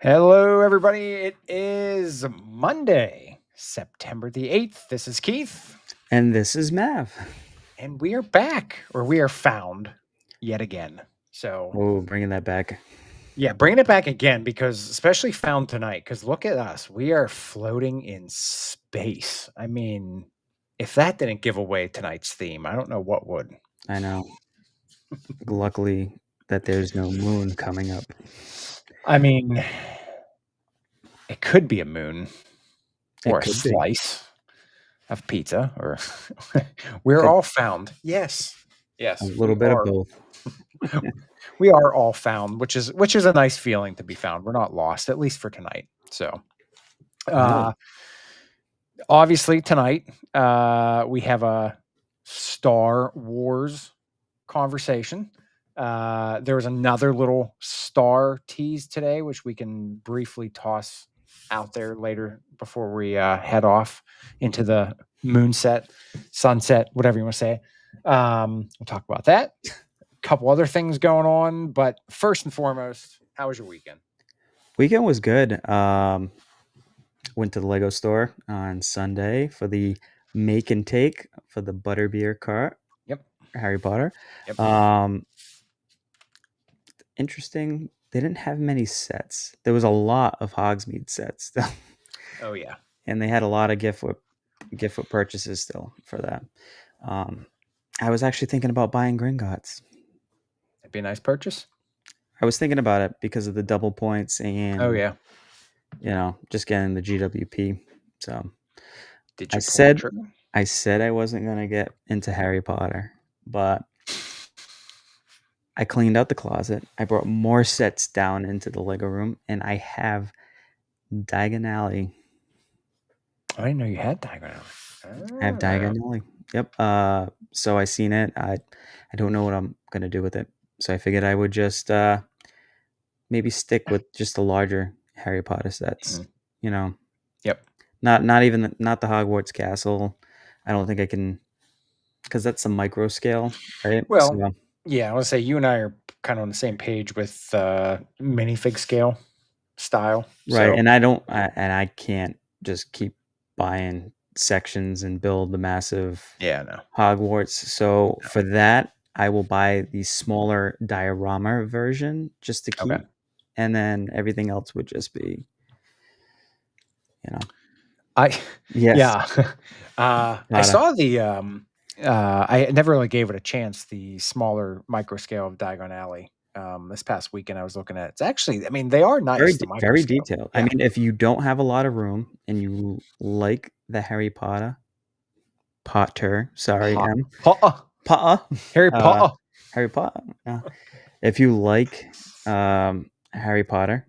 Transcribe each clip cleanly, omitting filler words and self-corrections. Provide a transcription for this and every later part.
Hello, everybody. It is Monday, September the 8th. This is Keith, And this is Mav. and we are back, or we are found yet again. So, Oh, bringing that back. yeah, bringing it back again because, especially found tonight, because look at us. We are floating in space. I mean, if that didn't give away tonight's theme, I don't know what would. I know. Luckily that there's no moon coming up. I mean, it could be a moon or It a could be. slice of pizza, or we're Could all found. Yes. a Yes, little bit of both. we are all found, which is a nice feeling to be found. We're not lost, at least for tonight. So, No. uh, obviously tonight, we have a Star Wars conversation. There was another little star tease today, which we can briefly toss out there later before we head off into the moonset, sunset, whatever you want to say. We'll talk about that. A couple other things going on, but first and foremost, how was your weekend? Weekend was good. Went to the Lego store on Sunday for the make and take for the butterbeer cart. Yep. Harry Potter. Yep. Interesting. They didn't have many sets. There was a lot of Hogsmeade sets still. Oh yeah. And they had a lot of gift with purchases still for that. I was actually thinking about buying Gringotts. It'd be a nice purchase. I was thinking about it because of the double points Oh and yeah. just getting the GWP. So Did I you pull the said trigger? I wasn't gonna get into Harry Potter, but I cleaned out the closet. I brought more sets down into the Lego room, and I have Diagon Alley. I didn't know you had Diagon I have Alley. Diagon Alley. Yep. So I seen it. I don't know what I'm gonna do with it. So I figured I would just maybe stick with just the larger Harry Potter sets. Mhm. You know, Yep. not even not the Hogwarts castle. I don't think I can because that's a micro scale, right? Well, So yeah, I want to say you and I are kind of on the same page with minifig scale style. right, So and I can't just keep buying sections and build the massive yeah, no. Hogwarts. So for that, I will buy the smaller diorama version just to Okay. keep, and then everything else would just be, you know, I yes, yeah. I Potter. saw the I never really gave it a chance, the smaller micro scale of Diagon Alley. This past weekend I was looking at. It's actually, I mean, they are nice, the micro Very scale. detailed. I Yeah. mean, if you don't have a lot of room and you like the Harry Potter, sorry, Pot, M, Potter. Potter, Harry uh, Potter. Harry Potter. If you like Harry Potter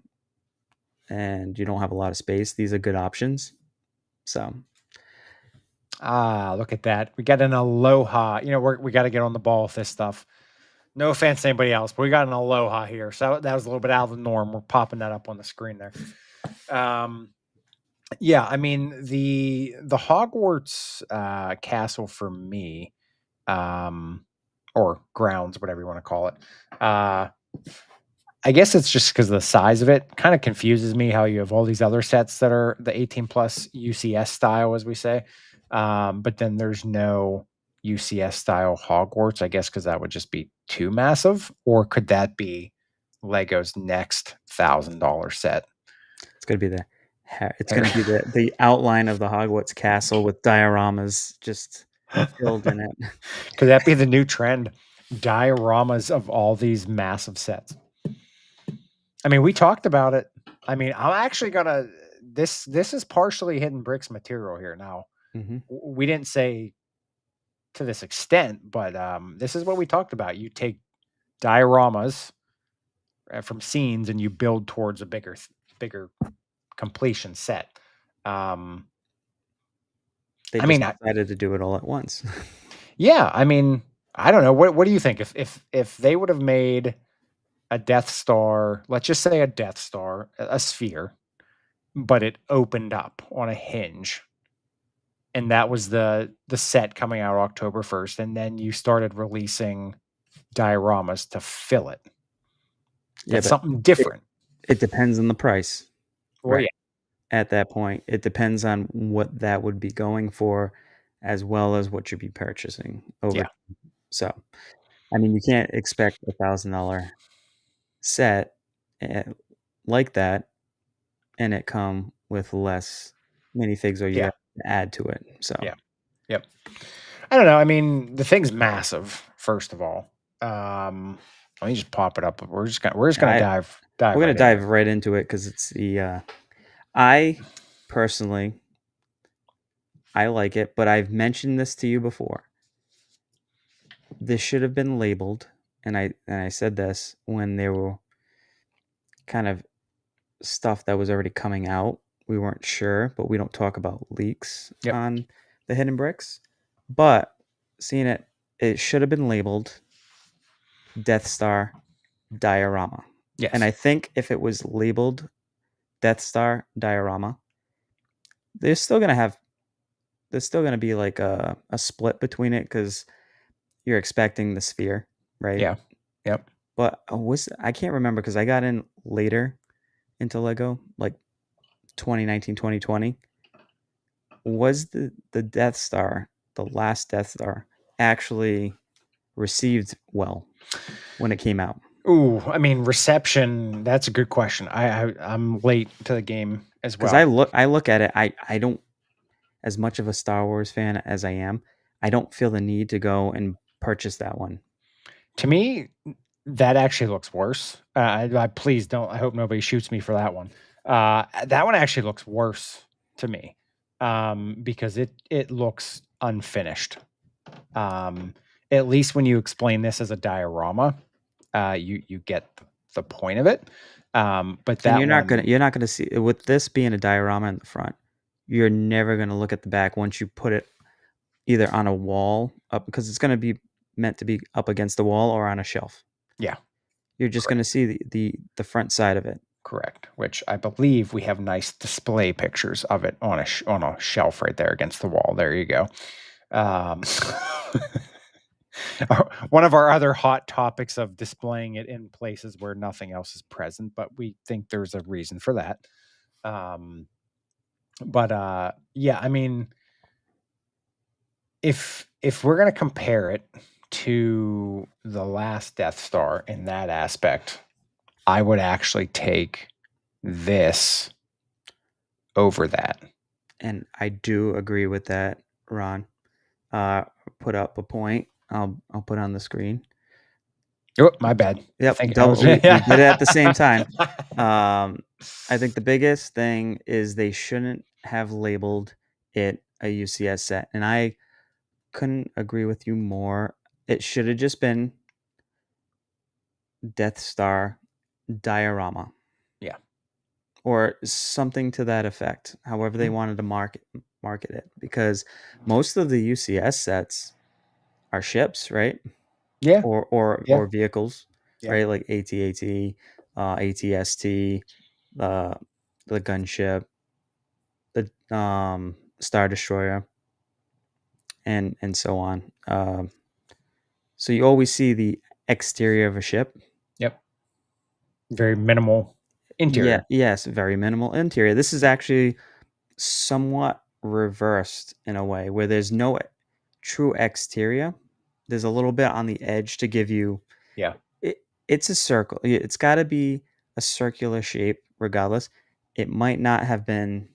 and you don't have a lot of space, these are good options. So Ah, look at that. We got an aloha. We got to get on the ball with this stuff. No offense to anybody else, but we got an aloha here. So that was a little bit out of the norm. We're popping that up on the screen there. Um, yeah, I mean the Hogwarts castle for me, um, or grounds, whatever you want to call it. I guess it's just because of the size of it. Kind of confuses me how you have all these other sets that are the 18 plus UCS style, as we say, but then there's no UCS style Hogwarts. I guess because that would just be too massive, or could that be Lego's next $1,000 set? it's gonna be the outline of the Hogwarts castle with dioramas just filled in it. Could that be the new trend? Dioramas of all these massive sets. I mean, we talked about it. I mean, I'm actually gonna this is partially hidden bricks material here now. Hmm. We didn't say to this extent, but this is what we talked about. You take dioramas from scenes and you build towards a bigger completion set. Um, They I just mean, decided to do it all at once. yeah. I mean, I don't know. What do you think if they would have made a Death Star? Let's just say a Death Star, a sphere, but it opened up on a hinge, and that was the set coming out October 1st, and then you started releasing dioramas to fill it. Yeah, That's but something different. It depends on the price, Well, right? yeah, At that point, it depends on what that would be going for, as well as what you'd be purchasing over. yeah, So, I mean, you can't expect $1,000 set eh, like that and it come with less minifigs, or you yeah, have to add to it. So, yeah, yep. I don't know. I mean, the thing's massive. First of all, let me just pop it up. We're just gonna I dive we're gonna right into dive it. right into it because it's the I personally I like it, but I've mentioned this to you before. This should have been labeled, and I said this when they were kind of stuff that was already coming out. We weren't sure, but we don't talk about leaks Yep. on the hidden bricks. But seeing it, it should have been labeled Death Star Diorama. And Yes. I think if it was labeled Death Star Diorama, they're still gonna have there's still gonna be like a split between it because you're expecting the sphere, right? Yeah. Yep. But I can't remember because I got in later into Lego, like 2019, 2020. Was the Death Star, the last Death Star, actually received well when it came out? Ooh, I mean, reception. That's a good question. I'm late to the game as Because well. I look at it, I don't, as much of a Star Wars fan as I am, I don't feel the need to go and purchase that one. To me, that actually looks worse. I please don't. I hope nobody shoots me for that one. That one actually looks worse to me, because it looks unfinished. Um, at least when you explain this as a diorama, you get the point of it. But And that one, you're not gonna see, with this being a diorama in the front, you're never gonna look at the back once you put it either on a wall up, because it's gonna be meant to be up against the wall, or on a shelf. yeah, You're just correct, gonna see the front side of it. correct. Which I believe we have nice display pictures of it on on a shelf right there against the wall. There you go. Um, one of our other hot topics of displaying it in places where nothing else is present, but we think there's a reason for that. Um, but yeah, I mean, if we're gonna compare it to the last Death Star in that aspect, I would actually take this over that. And I do agree with that, Ron. Uh, put up a point. I'll put on the screen. Oh, my bad. I Yep, think I was double. We did it at the same time. yeah. Um, I think the biggest thing is they shouldn't have labeled it a UCS set, and I couldn't agree with you more. It should have just been Death Star Diorama, Yeah. or something to that effect. However they Mm. wanted to market it, because most of the UCS sets are ships, right? Yeah. Yeah. Or vehicles, Yeah. right? Like AT-AT, ATST, uh, the gunship, the Star Destroyer, and so on. So you always see the exterior of a ship. Yep. Very minimal Yeah, interior. yes, very minimal interior. This is actually somewhat reversed in a way, where there's no true exterior. There's a little bit on the edge to give you Yeah. it's a circle. It's got to be a circular shape regardless. It might not have been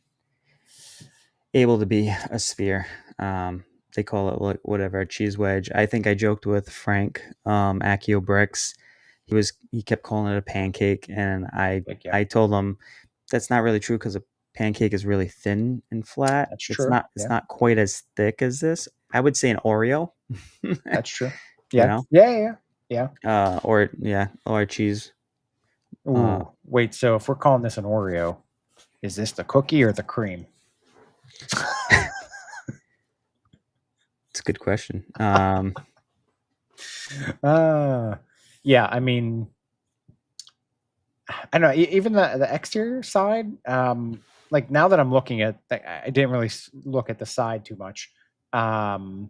able to be a sphere. They call it whatever, a cheese wedge. I think I joked with Frank, Accio Bricks. He kept calling it a pancake, and Like, yeah. I told him that's not really true, because a pancake is really thin and flat. That's true. It's Yeah. not quite as thick as this. I would say an Oreo, you That's true. Yeah. know, Yeah. Yeah. Yeah. or yeah, or a cheese. Uh, Ooh. Wait. So if we're calling this an Oreo, is this the cookie or the cream? it's a good question. Uh yeah, I mean, I don't know, even the exterior side, like now that I'm looking at, I didn't really look at the side too much. Um,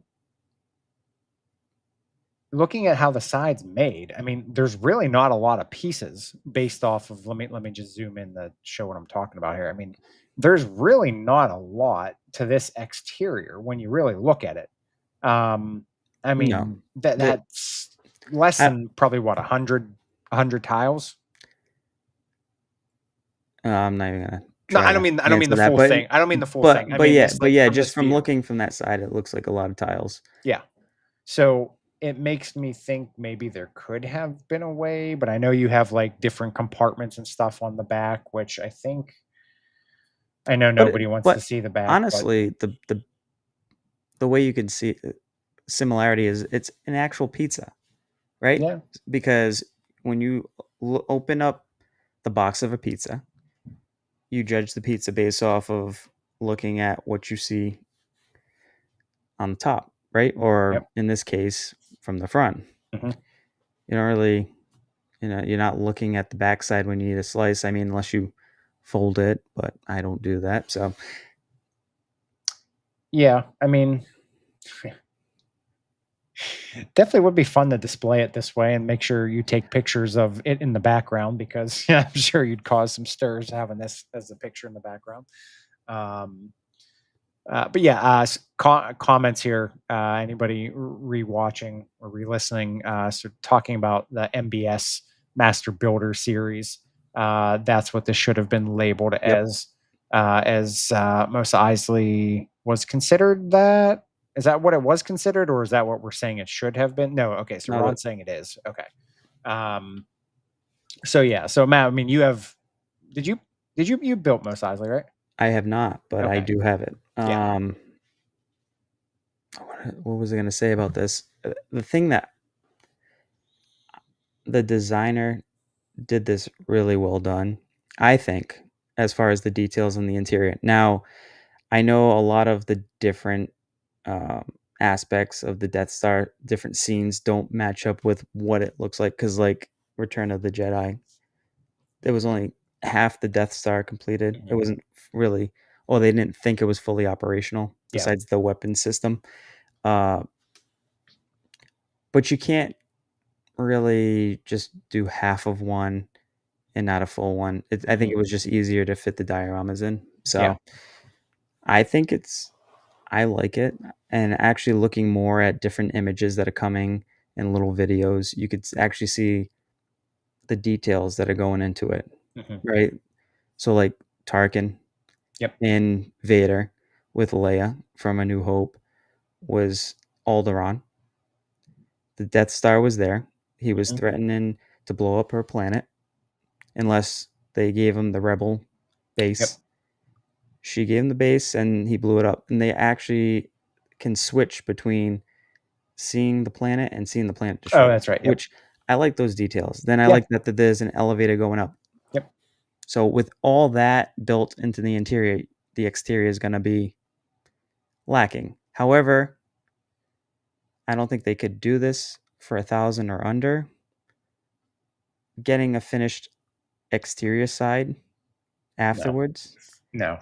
looking at how the side's made, I mean, there's really not a lot of pieces based off of. Let me just zoom in to show what I'm talking about here. I mean, there's really not a lot to this exterior when you really look at it. I No, mean, that's less I, than probably what 100 tiles. I'm not even gonna No, try to I don't mean answer the that, full thing. I don't mean the full thing. I but mean yeah, this, like, from just this from view. looking from that side, it looks like a lot of tiles. Yeah. So it makes me think maybe there could have been a way, but I know you have like different compartments and stuff on the back, which I know nobody wants to But see the back, but honestly, the way you can see similarity is it's an actual pizza, right? yeah. Because when you open up the box of a pizza, you judge the pizza based off of looking at what you see on the top, right? Or Yep. in this case, from the front. Hmm. You don't really, you're not looking at the backside when you eat a slice. I mean, unless you fold it, but I don't do that. So, Yeah. I mean, definitely would be fun to display it this way and make sure you take pictures of it in the background because yeah, I'm sure you'd cause some stirs having this as a picture in the background. Um, but yeah, comments here. Anybody rewatching or re-listening? So talking about the MBS Master Builder series. That's what this should have been labeled yep. as Mos Eisley was considered. That is that what it was considered, or is that what we're saying it should have been? No. Okay, so No, Ron's saying it is. Okay. Um, so yeah. So Matt, I mean, you have. Did you you built Mos Eisley, right? I have not, but I Okay. do have it. Yeah. What was I going to say about this? The thing that the designer did this really well done, I think, as far as the details in the interior. Now, I know a lot of the different um, aspects of the Death Star, different scenes don't match up with what it looks like. Because, like Return of the Jedi, there was only half the Death Star completed. It Mhm. wasn't really, or they didn't think it was fully operational, Yeah. besides the weapon system. Uh, but you can't really just do half of one and not a full one. I think Mhm. it was just easier to fit the dioramas in. Yeah. So I think I like it. And actually looking more at different images that are coming and little videos, you could actually see the details that are going into it, Mhm. right? So like Tarkin Yep. and Vader with Leia from A New Hope was Alderaan. The Death Star was there. He was Mhm. threatening to blow up her planet unless they gave him the rebel Yep. base. She gave him the base and he blew it up. And they actually can switch between seeing the planet and seeing the planet Oh, destroyed, that's right. Yep. which I like those details. Then I Yeah. like that there's an elevator going up. Yep. So with all that built into the interior, the exterior is going to be lacking. However, I don't think they could do this for 1,000 or under. Getting a finished exterior side No. afterwards, No.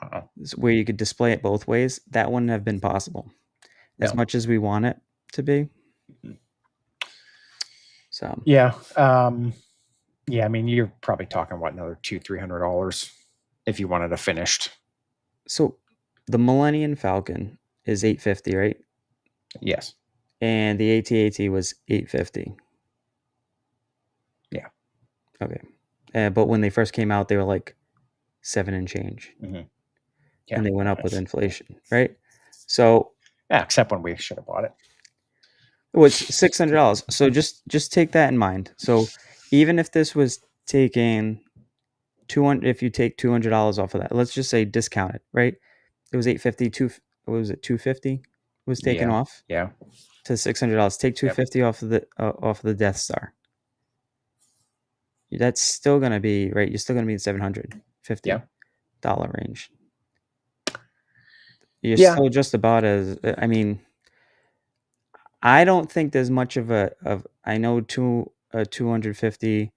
where you could display it both ways, that wouldn't have been possible. As No. much as we want it to be. Mhm. So, Yeah. Yeah. I mean, you're probably talking what another $200-300 if you wanted a finished. so the Millennium Falcon is 850, right? Yes. And the AT-AT was 850. Yeah. Okay. But when they first came out, they were like 7 and change, Hmm. Yeah. and they went No, up with inflation, right? So yeah. Except when we should have bought it. it was $600. So just take that in mind. So even if this was taking 200, if you take $200 off of that, let's just say discount it, right? It was 850. What was it? 250 was taken Yeah. off Yeah. to $600. Take Yep. 250 off of the Death Star. That's still gonna be right. You're still gonna be in Yeah. $750 range. You're Yeah. still just about as. I mean, I don't think there's much of I know a $250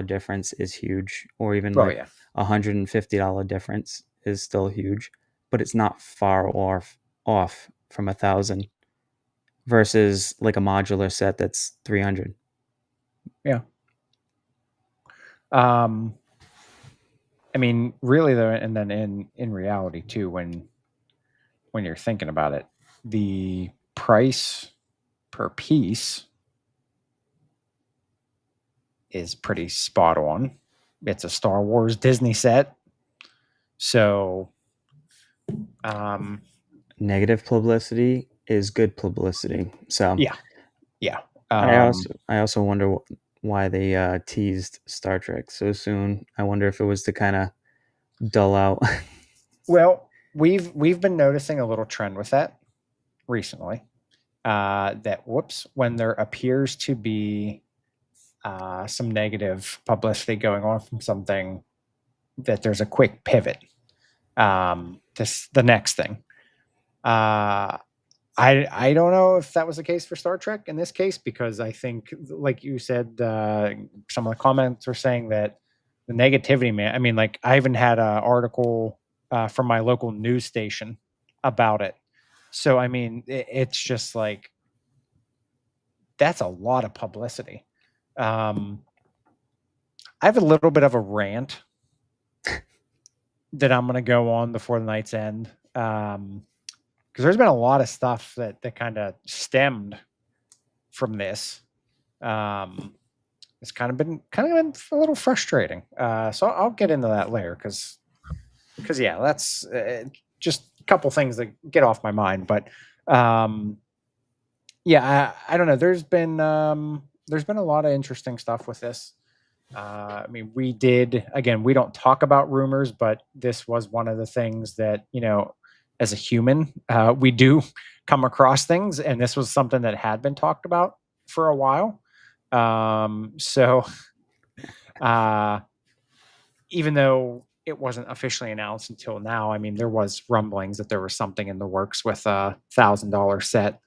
difference is huge, or even Oh like yeah. $150 difference is still huge, but it's not far off from 1,000 versus like a modular set that's 300. Yeah. I mean, really though, and then in reality too, when you're thinking about it, the price per piece is pretty spot on. It's a Star Wars Disney set. So Negative publicity is good publicity. So yeah. Yeah. I also wonder why they teased Star Trek so soon. I wonder if it was to kind of dull out. Well, we've been noticing a little trend with that recently. That when there appears to be some negative publicity going on from something, that there's a quick pivot to the next thing. I don't know if that was the case for Star Trek in this case, because I think, like you said, some of the comments were saying that the negativity, man. I mean, like I even had an article from my local news station about it. So I mean, it's just like that's a lot of publicity. I have a little bit of a rant that I'm going to go on before the night's end, because there's been a lot of stuff that kind of stemmed from this. It's kind of been a little frustrating. So I'll get into that later because yeah, that's just a couple things that get off my mind. But yeah, I don't know. There's been a lot of interesting stuff with this. I mean, we don't talk about rumors, but this was one of the things that, as a human, we do come across things. And this was something that had been talked about for a while. So even though it wasn't officially announced until now, I mean, there was rumblings that there was something in the works with a $1,000 set.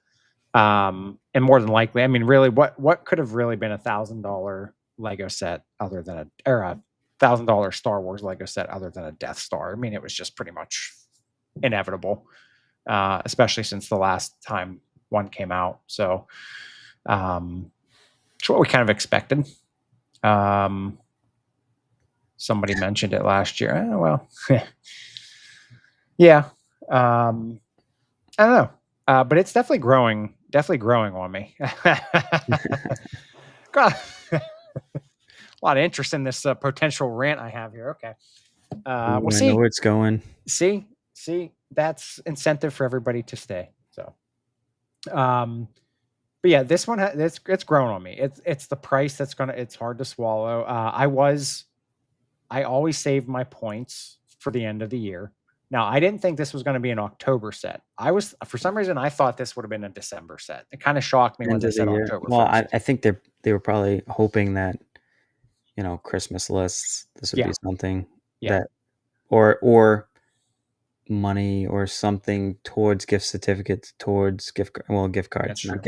And more than likely, I mean, really, what could have really been $1,000 Lego set other than a $1,000 Star Wars Lego set other than a Death Star? I mean, it was just pretty much inevitable, especially since the last time one came out. So it's what we kind of expected. Somebody mentioned it last year. Well, yeah. I don't know, but it's definitely growing on me. God, a lot of interest in this potential rant I have here. Okay. We'll I see. know where it's going. See, that's incentive for everybody to stay. So, but yeah, this one it's grown on me. It's the price it's hard to swallow. I always save my points for the end of the year. Now, I didn't think this was going to be an October set. For some reason, I thought this would have been a December set. It kind of shocked me when End they of the said year. October Well, 1st. I think they were probably hoping that, Christmas lists, this would be something that, or money or something towards gift certificates, towards gift cards. Not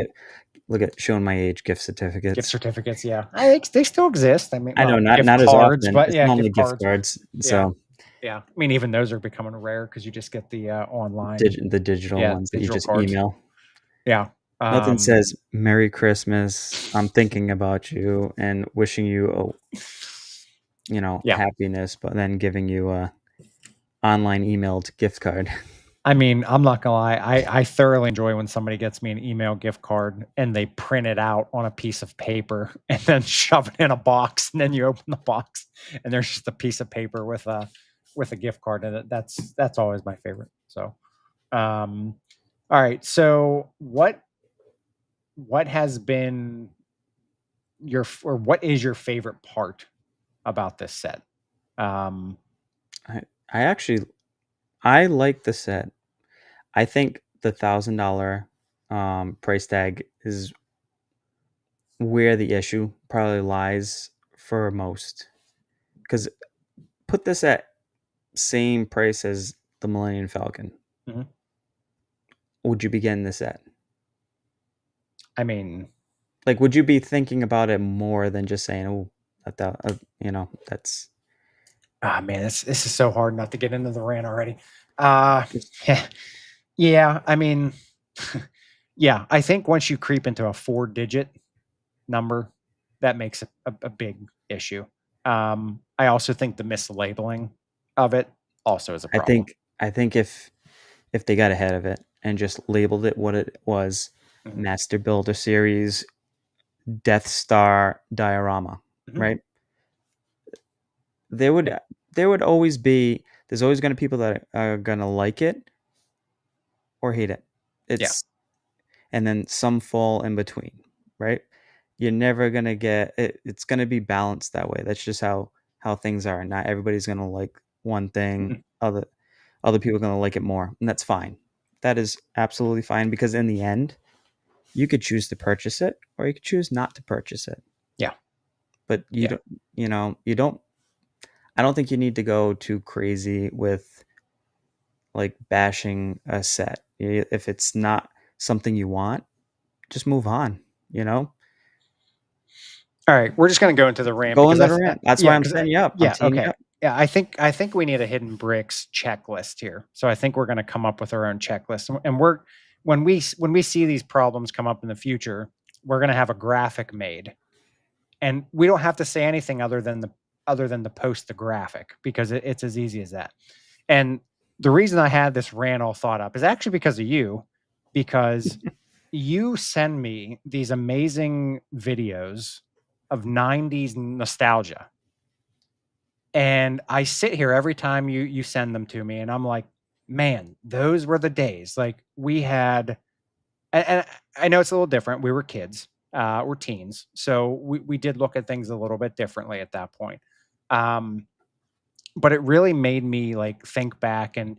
look at showing my age, gift certificates. Gift certificates, yeah. I think they still exist. I mean, I know gift not as cards, often. but It's yeah, normally gift gift cards. cards. Yeah. So yeah, I mean, even those are becoming rare because you just get the online, the digital ones that you just cards. email. Yeah. Nothing says Merry Christmas. I'm thinking about you and wishing you happiness, but then giving you a online emailed gift card. I mean, I'm not gonna lie. I thoroughly enjoy when somebody gets me an email gift card and they print it out on a piece of paper and then shove it in a box, and then you open the box and there's just a piece of paper with a gift card in it. That's always my favorite. So, all right. So what has been what is your favorite part about this set? I like the set. I think the $1,000 price tag is where the issue probably lies for most. Because put this at same price as the Millennium Falcon. Mm-hmm. Would you be getting this set? I mean, like, would you be thinking about it more than just saying, "Oh, that's." Ah, man, this is so hard not to get into the rant already. Yeah, I mean, Yeah, I think once you creep into a 4-digit number, that makes a big issue. I also think the mislabeling of it also is a I problem. think I think if they got ahead of it and just labeled it what it was, Mhm. Master Builder Series Death Star diorama, Mhm. right? There would Yeah. there would always be there's always going to be people that are going to like it or hate it. Yeah. It's and then some fall in between, right? You're never going to get it, it's going to be balanced that way. That's just how things are. Not everybody's going to like one thing, Mhm. other people are going to like it more, and that's fine. That is absolutely fine because in the end, you could choose to purchase it or you could choose not to purchase it. Yeah. But you Yeah. don't, you don't I don't think you need to go too crazy with like bashing a set. If it's not something you want, just move on, you know? All right, we're just gonna go into the rant Go because on that rant. That's why yeah, I'm because setting you up. I'm yeah, teeing you okay. up. Yeah, I think we need a hidden bricks checklist here. So I think we're gonna come up with our own checklist, and we're when we see these problems come up in the future, we're gonna have a graphic made, and we don't have to say anything other than to post the graphic because it's as easy as that. And the reason I had this rant all thought up is actually because of you, because you send me these amazing videos of 90s nostalgia. And I sit here every time you send them to me and I'm like, man, those were the days. Like we had and I know it's a little different. We were kids, we're teens. So we did look at things a little bit differently at that point. Um, but it really made me like think back and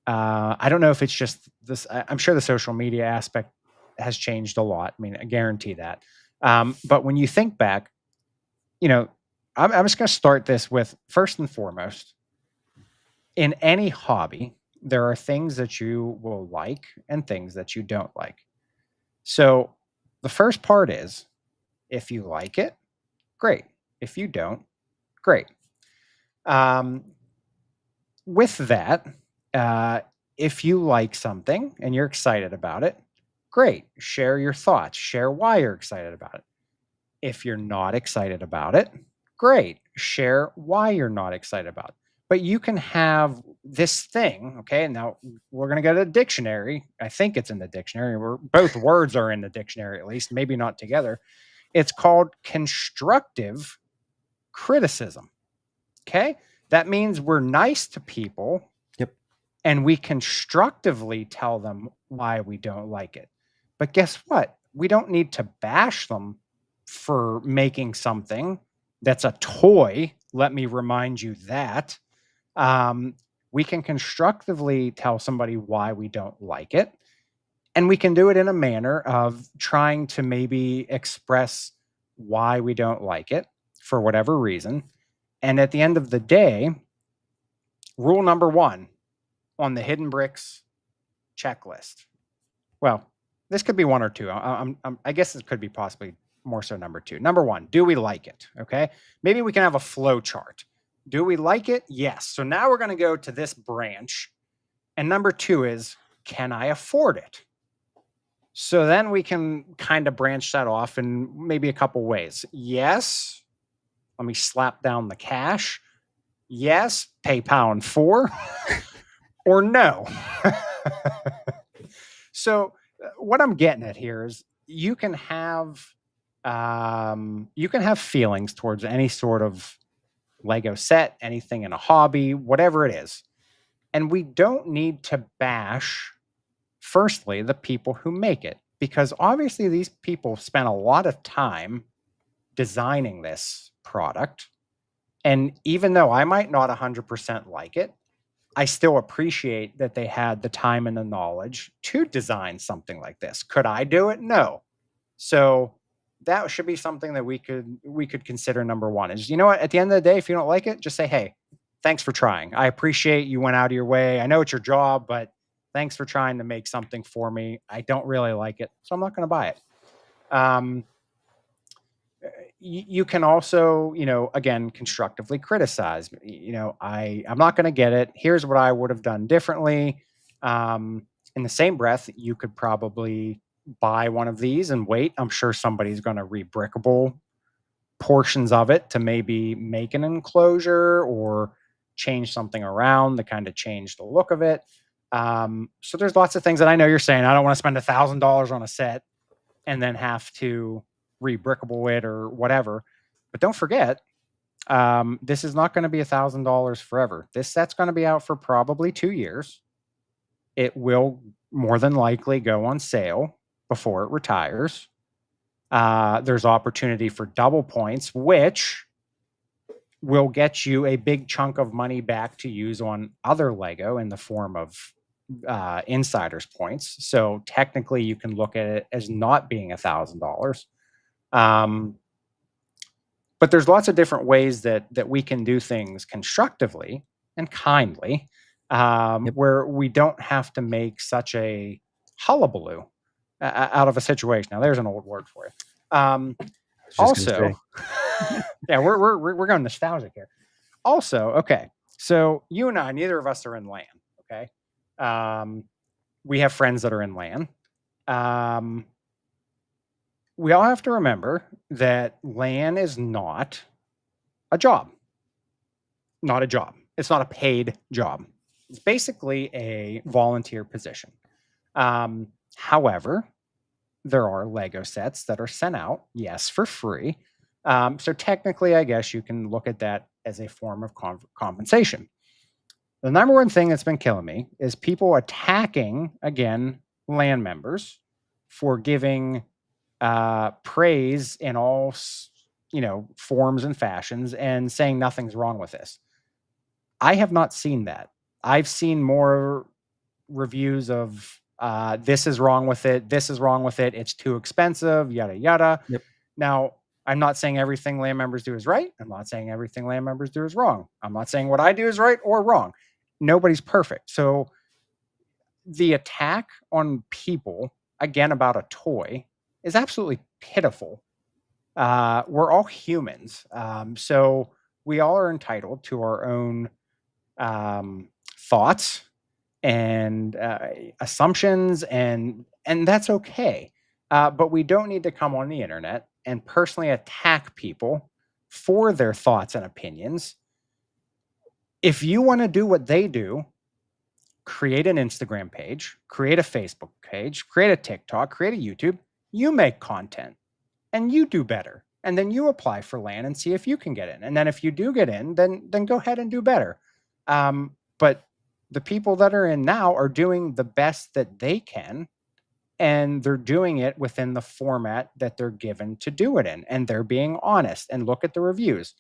I don't know if it's just this I'm sure the social media aspect has changed a lot. I mean, I guarantee that. But when you think back, you know, I'm just going to start this with first and foremost, in any hobby, there are things that you will like and things that you don't like. So the first part is if you like it, great. If you don't, great. Um, with that, uh, if you like something and you're excited about it, great. Share your thoughts, share why you're excited about it. If you're not excited about it, great. Share why you're not excited about it. But you can have this thing, okay? Now we're going to go to the dictionary. I think it's in the dictionary. Both words are in the dictionary, at least, maybe not together. It's called constructive criticism. Okay. That means we're nice to people Yep. and we constructively tell them why we don't like it. But guess what? We don't need to bash them for making something that's a toy. Let me remind you that. Um, we can constructively tell somebody why we don't like it. And we can do it in a manner of trying to maybe express why we don't like it for whatever reason. And at the end of the day, rule number one on the hidden bricks checklist. Well, this could be one or two. I guess this could be possibly more so number two. Number one, do we like it? Okay. Maybe we can have a flow chart. Do we like it? Yes. So now we're going to go to this branch. And number two is, can I afford it? So then we can kind of branch that off in maybe a couple ways. Yes. Let me slap down the cash. Yes. PayPal and four or no. So what I'm getting at here is you can have feelings towards any sort of Lego set, anything in a hobby, whatever it is. And we don't need to bash firstly the people who make it because obviously these people spent a lot of time designing this product. And even though I might not 100% like it, I still appreciate that they had the time and the knowledge to design something like this. Could I do it? No. So that should be something that we could consider number one is you know what, at the end of the day, if you don't like it, just say, hey, thanks for trying. I appreciate you went out of your way. I know it's your job, but thanks for trying to make something for me. I don't really like it, so I'm not going to buy it. Um, you can also, again, constructively criticize. I'm not going to get it. Here's what I would have done differently. In the same breath, you could probably buy one of these and wait. I'm sure somebody's going to rebrickable portions of it to maybe make an enclosure or change something around to kind of change the look of it. So there's lots of things that I know you're saying. I don't want to spend $1,000 on a set and then have to rebrickable it or whatever. But don't forget, this is not going to be $1,000 forever. This set's going to be out for probably 2 years. It will more than likely go on sale before it retires. There's opportunity for double points, which will get you a big chunk of money back to use on other Lego in the form of insiders points. So technically, you can look at it as not being $1,000. But there's lots of different ways that we can do things constructively and kindly, where we don't have to make such a hullabaloo out of a situation. Now, there's an old word for it. Also, yeah, we're going nostalgic here. Also, okay, so you and I, neither of us are in LAN. Okay, we have friends that are in LAN. We all have to remember that LAN is not a job. Not a job. It's not a paid job. It's basically a volunteer position. However, there are Lego sets that are sent out, yes, for free. So technically, I guess you can look at that as a form of compensation. The number one thing that's been killing me is people attacking, again, LAN members for giving praise in all forms and fashions and saying nothing's wrong with this. I have not seen that. I've seen more reviews of this is wrong with it, this is wrong with it, it's too expensive, yada yada. Yep. Now, I'm not saying everything LAN members do is right. I'm not saying everything LAN members do is wrong. I'm not saying what I do is right or wrong. Nobody's perfect. So the attack on people, again, about a toy is absolutely pitiful. We're all humans. So we all are entitled to our own thoughts and assumptions, and that's okay. But we don't need to come on the internet and personally attack people for their thoughts and opinions. If you want to do what they do, create an Instagram page, create a Facebook page, create a TikTok, create a YouTube. You make content and you do better. And then you apply for LAN and see if you can get in. And then if you do get in, then go ahead and do better. But the people that are in now are doing the best that they can, and they're doing it within the format that they're given to do it in. And they're being honest, and look at the reviews.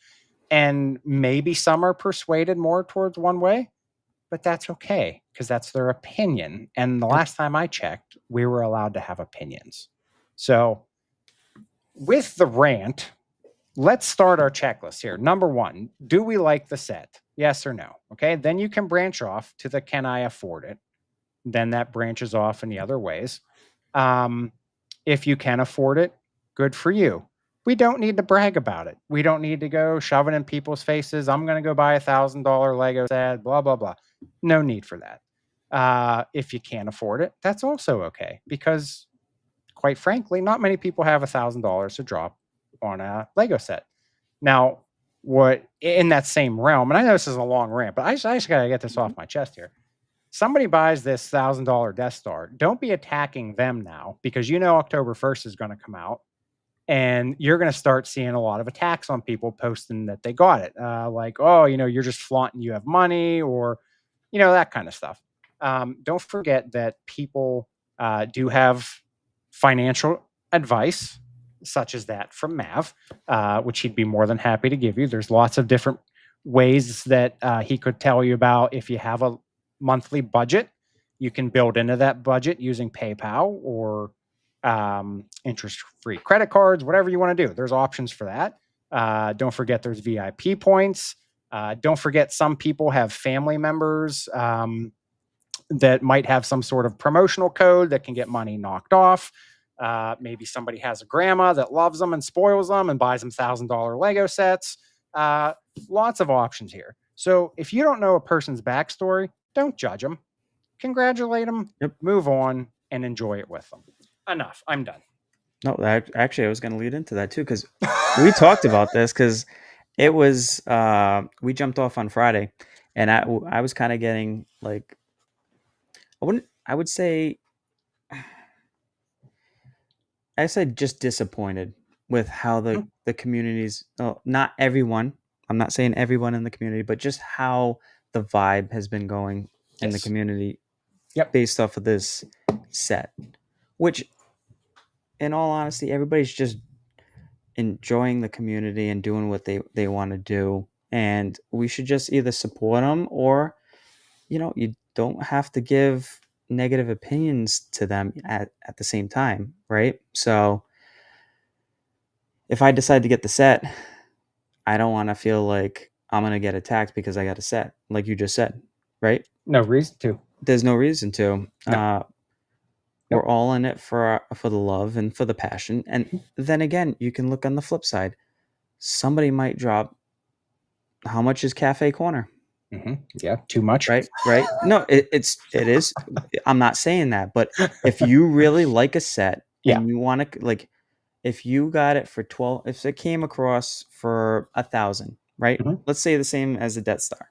And maybe some are persuaded more towards one way, but that's okay because that's their opinion. And the last time I checked, we were allowed to have opinions. So with the rant, let's start our checklist here. Number one, do we like the set? Yes or no? Okay. Then you can branch off to the can I afford it? Then that branches off in the other ways. If you can afford it, good for you. We don't need to brag about it. We don't need to go shove it in people's faces. I'm going to go buy $1,000 Lego set, blah, blah, blah. No need for that. If you can't afford it, that's also okay, because quite frankly, not many people have $1,000 to drop on a Lego set. Now, what in that same realm, and I know this is a long rant, but I just got to get this off my chest here. Somebody buys this $1,000 Death Star. Don't be attacking them now, because you know October 1st is going to come out, and you're going to start seeing a lot of attacks on people posting that they got it. Like, oh, you're just flaunting you have money, or, that kind of stuff. Don't forget that people do have financial advice, such as that from Mav, which he'd be more than happy to give you. There's lots of different ways that he could tell you about. If you have a monthly budget, you can build into that budget using PayPal or interest-free credit cards, whatever you want to do. There's options for that. Don't forget there's VIP points. Don't forget some people have family members that might have some sort of promotional code that can get money knocked off. Maybe somebody has a grandma that loves them and spoils them and buys them $1,000 Lego sets. Lots of options here. So if you don't know a person's backstory, don't judge them. Congratulate them, move on, and enjoy it with them. enough. I'm done. No, actually, I was going to lead into that too because we talked about this because it Yep. was we jumped off on Friday, and I was kind of getting like I would say I said just disappointed with how Mhm. the communities. Oh, not everyone. I'm not saying everyone in the community, but just how the vibe has been going in the Yes. community Yep. based off of this set. Which, in all honesty, everybody's just enjoying the community and doing what they want to do, and we should just either support them or you don't have to give negative opinions to them at the same time, right? So if I decide to get the set, I don't want to feel like I'm going to get attacked because I got a set, like you just said, right? No reason to. There's no reason to. No. We're Nope. all in it for the love and for the passion. And Mhm. then again, you can look on the flip side. Somebody might drop, how much is Cafe Corner? Yeah. Too much. Right. No, it is. I'm not saying that, but if you really like a set Yeah. and you want to like, if you got it for 12, if it came across for 1,000, right? Mhm. Let's say the same as the Death Star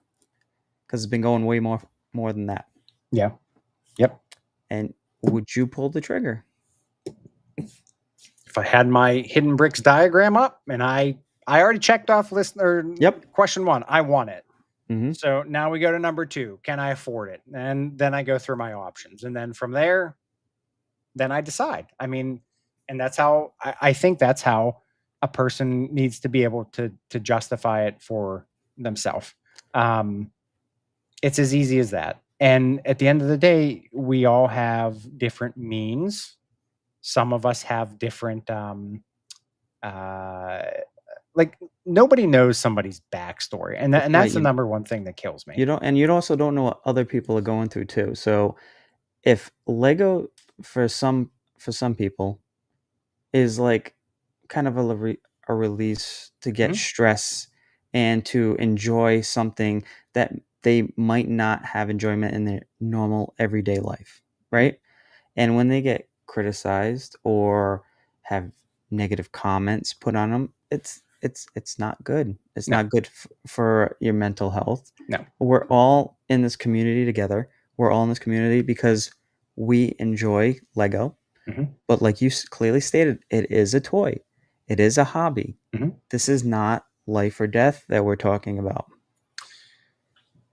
because it's been going way more than that. Yeah. Yep. And would you pull the trigger? If I had my hidden bricks diagram up and I already checked off listener Yep. question 1, I want it. Mm-hmm. So now we go to number 2, can I afford it? And then I go through my options. And then from there, then I decide. I mean, and that's how I think that's how a person needs to be able to justify it for themselves. Um, it's as easy as that. And at the end of the day, we all have different means. Some of us have different uh like nobody knows somebody's backstory. And Yeah, that's the number one thing that kills me. you don't, and you also don't know what other people are going through too. So if Lego for some people is like kind of a release to get Mhm. stress and to enjoy something that they might not have enjoyment in their normal everyday life, Mhm. right? And when they get criticized or have negative comments put on them, it's not good. It's No, not good for your mental health. no. We're all in this community together. We're all in this community because we enjoy Lego. Mhm. But like you clearly stated, it is a toy. It is a hobby. Mhm. This is not life or death that we're talking about.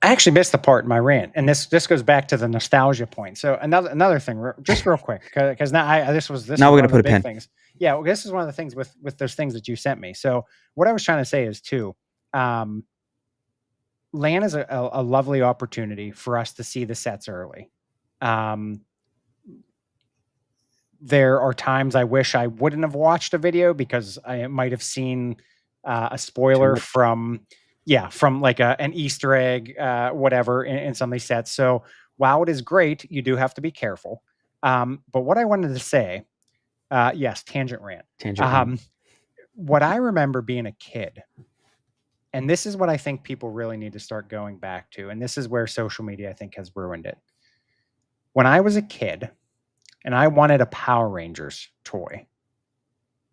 I actually missed the part in my rant, and this goes back to the nostalgia point. So another thing, just real quick, because now this Now was we're one gonna of the put a big pin. things. Yeah, well, this is one of the things with those things that you sent me. So what I was trying to say is too, um, LAN is a lovely opportunity for us to see the sets early. Um, there are times I wish I wouldn't have watched a video because I might have seen a Too spoiler much. from from like an Easter egg, whatever in some of these sets. So while it is great, you do have to be careful. But what I wanted to say, yes, tangent rant. Tangent rant. Um, what I remember being a kid, and this is what I think people really need to start going back to, and this is where social media I think has ruined it. When I was a kid and I wanted a Power Rangers toy,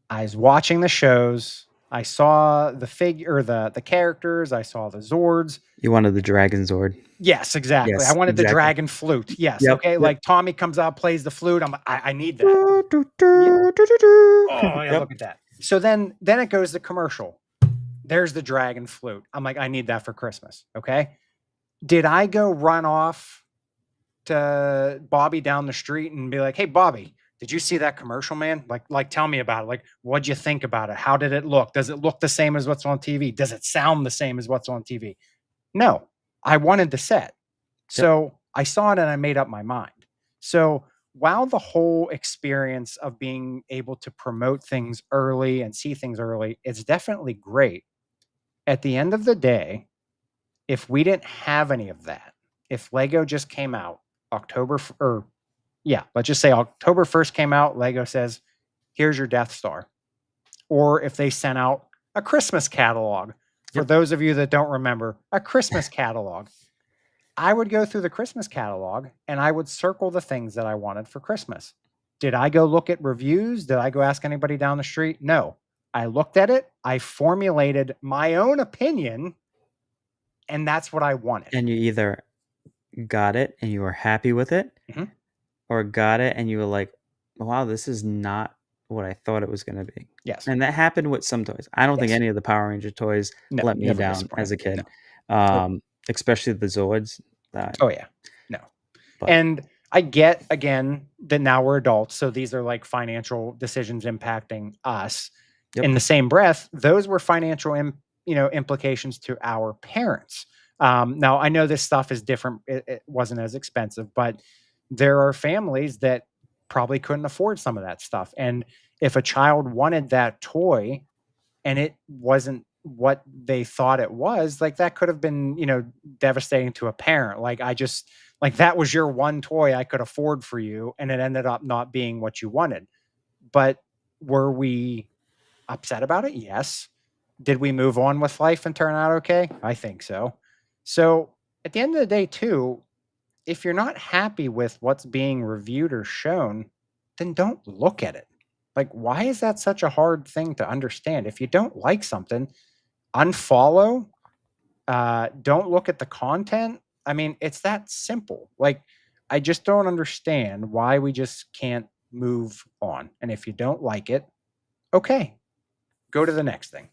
I was watching the shows. I saw the figure, or the characters. I saw the Zords. You wanted the Dragon Zord. Yes, exactly. I Yes, wanted the exactly. dragon flute. Yes, Yep. okay. Yep. Like Tommy comes out, plays the flute. I need that. Do, do, Yeah. do, do, do, do. Oh yeah, Yep. look at that. So then it goes to commercial. There's the dragon flute. I'm like, I need that for Christmas. Okay. Did I go run off to Bobby down the street and be like, "Hey, Bobby, did you see that commercial, man? Like, tell me about it. Like, what'd you think about it? How did it look? Does it look the same as what's on TV? Does it sound the same as what's on TV?" No, I wanted the set. Yep. So I saw it and I made up my mind. So while the whole experience of being able to promote things early and see things early is definitely great, at the end of the day, if we didn't have any of that, if Lego just came out or yeah, let's just say October 1st came out, Lego says, "Here's your Death Star." Or if they sent out a Christmas catalog. For Yep. those of you that don't remember, a Christmas catalog. I would go through the Christmas catalog and I would circle the things that I wanted for Christmas. Did I go look at reviews? Did I go ask anybody down the street? No. I looked at it. I formulated my own opinion, and that's what I wanted. And you either got it and you were happy with it, Mhm. or got it and you were like, wow, this is not what I thought it was going to be. Yes. And that happened with some toys. I don't think Yes. any of the Power Ranger toys No, let me never down as a disappointed. No. kid, Nope. especially the Zords. That, Oh yeah. No. but And I get again that now we're adults, so these are like financial decisions impacting us. yep, In the same breath, those were financial implications to our parents. Now I know this stuff is different. It wasn't as expensive, but there are families that probably couldn't afford some of that stuff. And if a child wanted that toy and it wasn't what they thought it was, like that could have been, devastating to a parent. Like I just like that was your one toy I could afford for you and it ended up not being what you wanted. But were we upset about it? Yes. Did we move on with life and turn out okay? I think so. So, at the end of the day too, if you're not happy with what's being reviewed or shown, then don't look at it. Like, why is that such a hard thing to understand? If you don't like something, unfollow, don't look at the content. I mean, it's that simple. Like, I just don't understand why we just can't move on. And if you don't like it, okay, go to the next thing.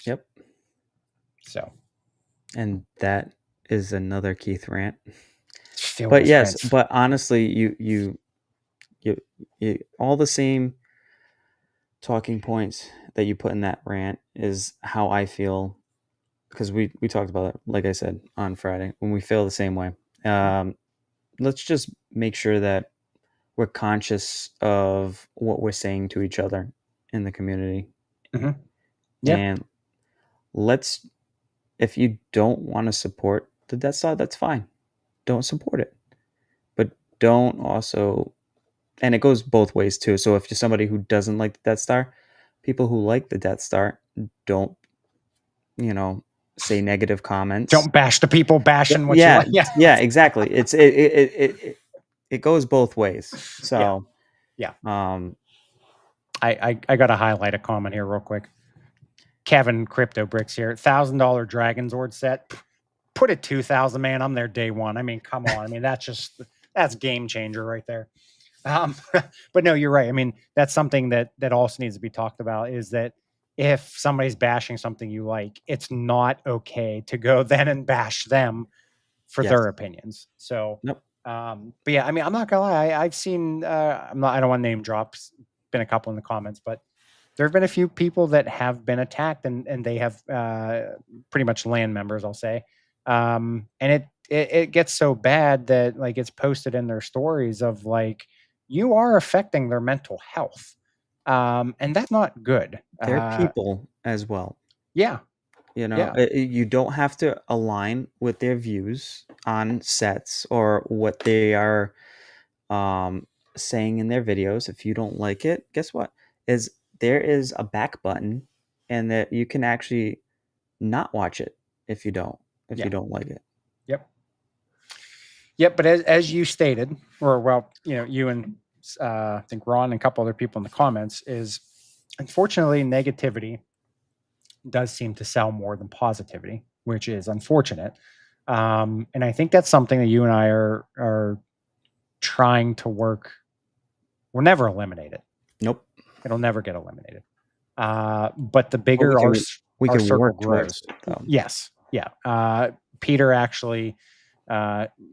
yep. So, And that is another Keith rant. it's filled But with yes, rants. but honestly, you all the same talking points that you put in that rant is how I feel, because we talked about it, like I said, on Friday, when we feel the same way. Let's just make sure that we're conscious of what we're saying to each other in the community. Mm-hmm. Yeah. And let's, if you don't want to support the Death Star, that's fine. Don't support it. But don't also, and it goes both ways too. So if you're somebody who doesn't like the Death Star, people who like the Death Star don't, say negative comments. Don't bash the people bashing what you Yeah, like. Yeah. yeah, exactly. It goes both ways. Yeah. So, Yeah. um, I got to highlight a comment here real quick. Kevin Crypto Bricks here. $1,000 Dragon Zord set. Put it 2,000, man. I'm there day one. I mean, come on. I mean, that's game changer right there. But no, you're right. I mean, that's something that also needs to be talked about is that if somebody's bashing something you like, it's not okay to go then and bash them for yes, their opinions. So, nope, but yeah, I mean, I'm not gonna lie. I've seen. I don't want to name drops. Been a couple in the comments, but there have been a few people that have been attacked, and they have pretty much land members. I'll say, and it gets so bad that like it's posted in their stories of like you are affecting their mental health, and that's not good. they're people as well. Yeah, yeah, You don't have to align with their views on sets or what they are um, saying in their videos. If you don't like it, guess what? Is there is a back button, and that you can actually not watch it if you don't yeah. like it. Yep. Yep, but as you stated, or well, you and I think Ron and a couple other people in the comments is unfortunately negativity does seem to sell more than positivity, which is unfortunate. And I think that's something that you and I are trying to work. We'll never eliminate it. Nope. It'll never get eliminated. But the But bigger we our can circle work towards grows, it, though. yes, yeah. Peter actually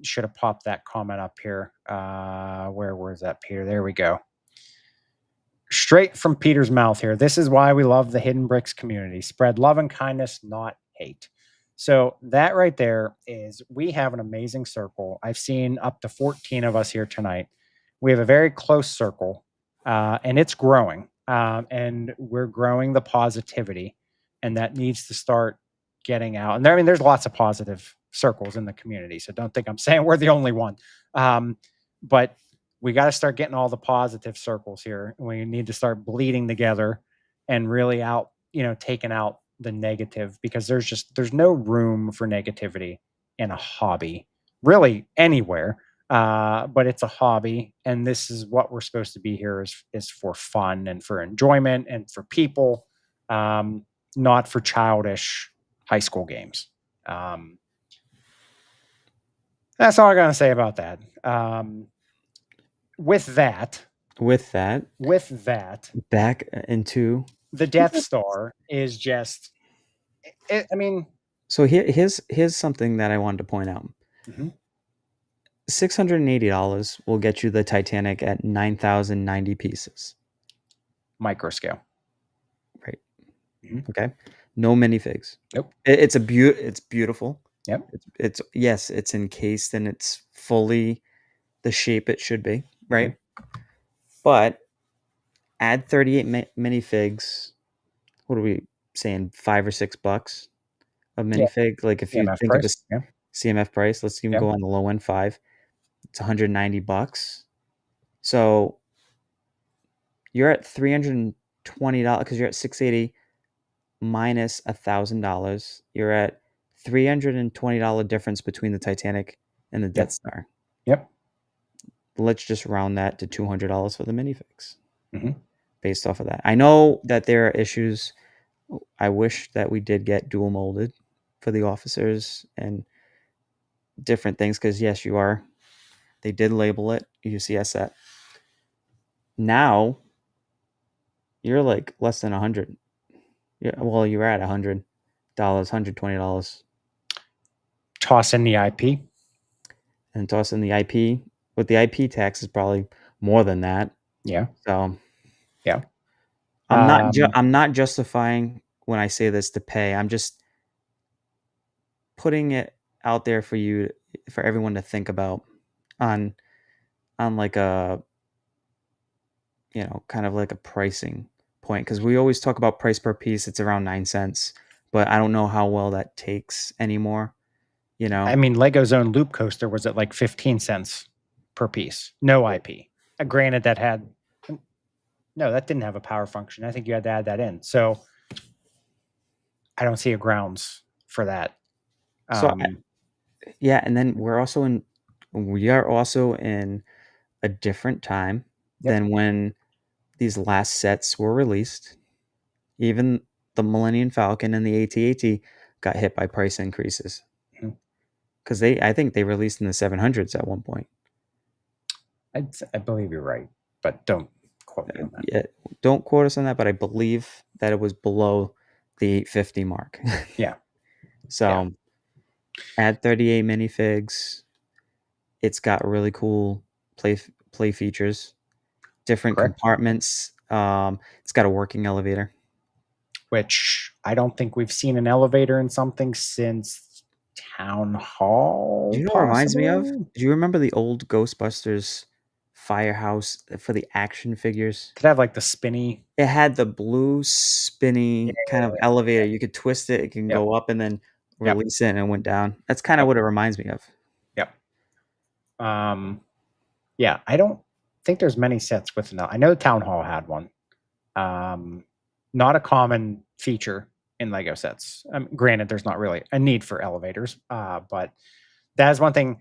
should have popped that comment up here. Where was that, Peter? There we go. Straight from Peter's mouth here. This is why we love the Hidden Bricks community. Spread love and kindness, not hate. So that right there is we have an amazing circle. I've seen up to 14 of us here tonight. We have a very close circle, and it's growing. And we're growing the positivity, and that needs to start getting out. And there, I mean, there's lots of positive circles in the community. So don't think I'm saying we're the only one. But we got to start getting all the positive circles here. We need to start bleeding together and really taking out the negative, because there's no room for negativity in a hobby, really anywhere. but it's a hobby, and this is what we're supposed to be here is for fun and for enjoyment and for people, um, not for childish high school games. Um, that's all I gotta say about that. With that, With that, with that, back into the Death Star is just. I mean, so here's something that I wanted to point out. mhm, $680 will get you the Titanic at 9,090 pieces. micro scale. Right. Mhm. Okay. No minifigs. Nope. It's beautiful. Yep. It's yes, it's encased and it's fully the shape it should be, Okay. right? But add 38 minifigs. What are we saying? $5 or $6 a Yeah. minifig. Like if you EMF think of a price. Yeah. CMF price, let's even Yep. go on the low end 5. It's $190. So you're at $320 because you're at 680 minus $1,000. You're at $320 difference between the Titanic and the Death Yep. Star. Yep. Let's just round that to $200 for the minifix Hmm. based off of that. I know that there are issues. I wish that we did get dual molded for the officers and different things because yes, you are. They did label it UCS set. Now you're like less than 100. Yeah, well, you're at $100, $120, Toss in the IP. and toss in the IP. With the IP tax is probably more than that. Yeah. So Yeah. I'm not justifying when I say this to pay. I'm just putting it out there for you for everyone to think about on like a kind of like a pricing point because we always talk about price per piece. It's around 9 cents, but I don't know how well that takes anymore. You I know, mean, Lego's own loop coaster was at like 15 cents per piece. No IP. Granted, that had no, that didn't have a power function. I think you had to add that in. So I don't see a grounds for that. so Um, yeah, and then we are also in a different time yep. than when these last sets were released. Even the Millennium Falcon and the AT-AT got hit by price increases Mhm. because I think they released in the 700s at one point. I believe you're right, but don't quote me on that. Yeah, don't quote us on that, but I believe that it was below the 850 mark. Yeah. Yeah. So add 38 minifigs. It's got really cool play features, different Correct. compartments. It's got a working elevator. Which I don't think we've seen an elevator in something since Town Do Hall, you know what it reminds me of? possibly. Do you remember the old Ghostbusters firehouse for the action figures? Did have like the spinny. It had the blue Yeah. spinny kind of elevator. You could twist it, it can Yep. go up and then Yep. release it and it went down. That's kind of Yep. what it reminds me of. Yep. Yeah, I don't think there's many sets with I know Town Hall had one. Um, not a common feature in Lego sets. Granted, there's not really a need for elevators, but that is one thing.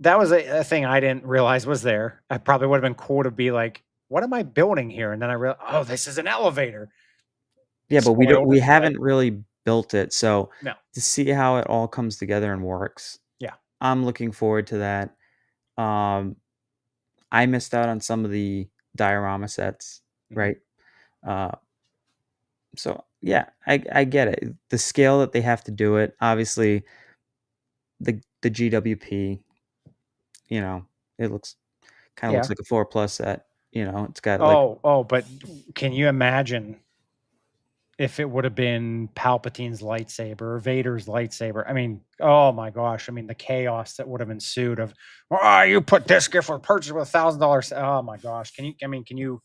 That was a thing I didn't realize was there. I probably would have been cool to be like, "What am I building here?" And then I realized, "Oh, this is an elevator." Yeah, but Spoiled we like haven't really built it. So no, to see how it all comes together and works, yeah, I'm looking forward to that. Um, I missed out on some of the diorama sets, mhm, right? Uh, so yeah, I get it. The scale that they have to do it, obviously the GWP, you know, it looks yeah. like a 4 plus set. It's got like Oh, but can you imagine if it would have been Palpatine's lightsaber or Vader's lightsaber? I mean, oh my gosh! I mean, the chaos that would have ensued of, oh, you put this gift for purchase with $1,000. Oh my gosh! Can you? I mean, can you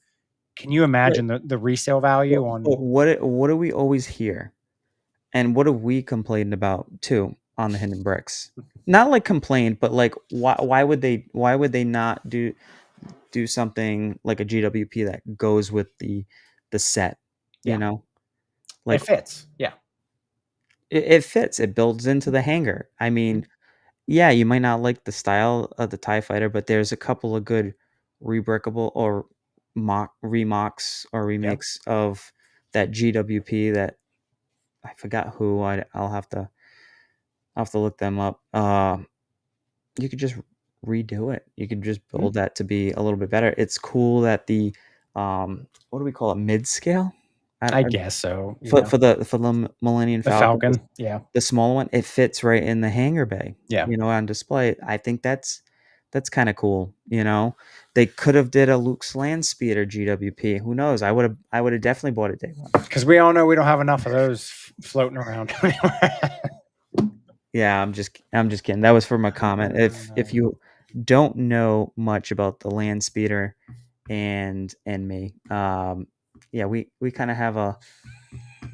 imagine the resale value on? what do we always hear? And what have we complained about too on the Hidden Bricks? Not like complained, but like why would they not do something like a GWP that goes with the set, you Yeah, know? it Like fits. Yeah. it fits. It builds into the hanger. I Mhm. mean, Yeah, you might not like the style of the TIE fighter, but there's a couple of good rebrickable or remocks or Yeah, remakes of that GWP that I forgot who. I'll have to look them up. You could just redo it. You could just mhm. build that to be a little bit better. It's cool that the what do we call it? Mid scale? I guess so. For Yeah, the Millennium the Falcon, Falcon. Yeah, the small one, it fits right in the hangar bay, yeah. on display. I think that's kinda cool, you know? They could have did a Luke's land speeder GWP, who knows? I would have definitely bought it day 1. Because we all know we don't have enough of those floating around. Yeah, I'm just kidding. That was for my comment. If you don't know much about the land speeder and me, yeah, we kinda have a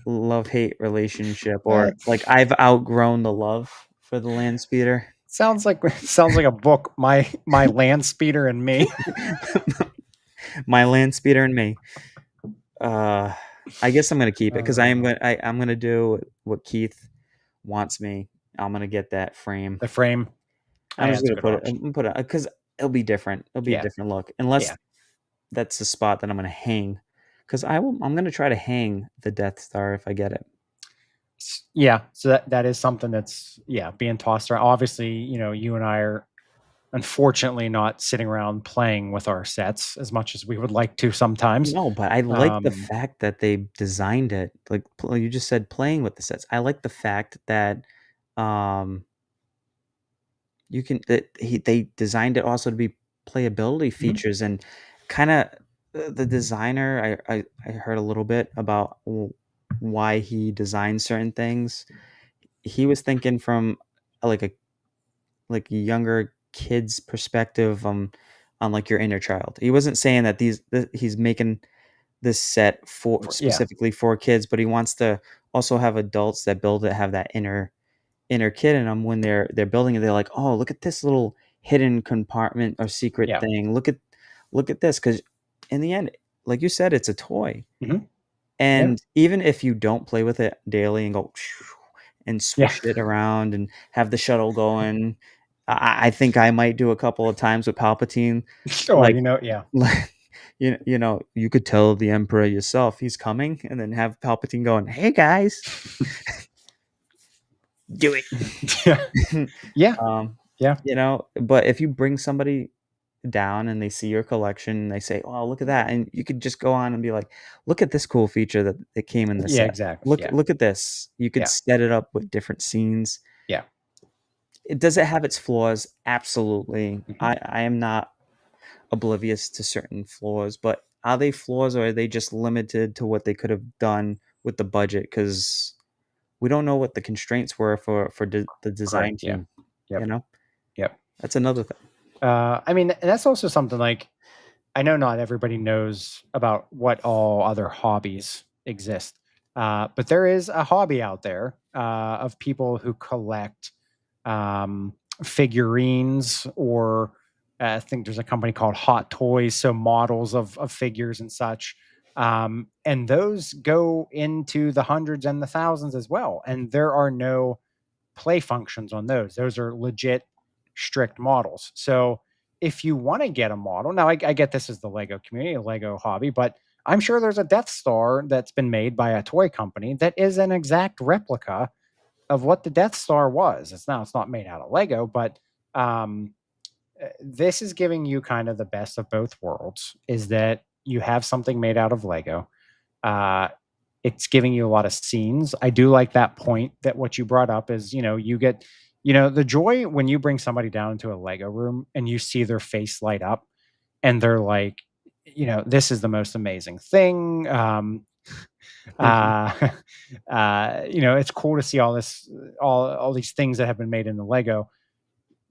love-hate relationship, or, like, I've outgrown the love for the land speeder. Sounds like a book. My land speeder and me. My land speeder and me. Uh, I guess I'm gonna keep it because Uh, I'm gonna do what Keith wants me. I'm gonna get that frame. the frame. I'm just That's a gonna good put it option. put it because it'll be different. It'll be a Yeah, different look, unless yeah. that's the spot that I'm gonna hang. Because I'm gonna try to hang the Death Star if I get it. Yeah, so that is something that's, yeah, being tossed around. Obviously, you and I are unfortunately not sitting around playing with our sets as much as we would like to sometimes. No, but I like the Um, fact that they designed it. Like you just said, playing with the sets. I like the fact that um you can that they designed it also to be playability mhm, features, and kinda the designer, I heard a little bit about why he designed certain things. He was thinking from, like, a younger kid's perspective, on, like, your inner child. He wasn't saying that he's making this set for yeah, specifically for kids, but he wants to also have adults that build it have that inner kid in them when they're building it. They're like, "Oh, look at this little hidden compartment or secret yeah, thing. Look at this." Because in the end, like you said, it's a toy. mhm, yeah, And even if you don't play with it daily and go and yeah. swish it around and have the shuttle going, I think I might do a couple of times with Palpatine, Sure, like yeah. like, you could tell the Emperor yourself, "He's coming," and then have Palpatine going, "Hey, guys, do it." Yeah, yeah, Um, yeah, but if you bring somebody down and they see your collection and they say, "Oh, look at that," and you could just go on and be like, "Look at this cool feature that came in the yeah, set. exactly. Look Yeah, look at this." You could yeah, set it up with different scenes. yeah. Does it have its flaws? Absolutely. Mhm. I am not oblivious to certain flaws, but are they flaws, or are they just limited to what they could have done with the budget? Because we don't know what the constraints were for the design Correct. Yeah. team, you Yep. know? Yep. That's another thing. I mean, and that's also something like I know not everybody knows about what all other hobbies exist, but there is a hobby out there of people who collect um, figurines, or I think there's a company called Hot Toys, so models of figures and such. And those go into the hundreds and the thousands as well. And there are no play functions on those. Those are legit strict models. So if you want to get a model, now I get this is the Lego community, a Lego hobby, but I'm sure there's a Death Star that's been made by a toy company that is an exact replica of what the Death Star was. It's not made out of Lego, but um, this is giving you kind of the best of both worlds. Is that you have something made out of Lego. Uh, it's giving you a lot of scenes. I do like that point that what you brought up is, you get, the joy when you bring somebody down into a Lego room and you see their face light up and they're like, this is the most amazing thing. Uh, it's cool to see all this, all these things that have been made in the Lego.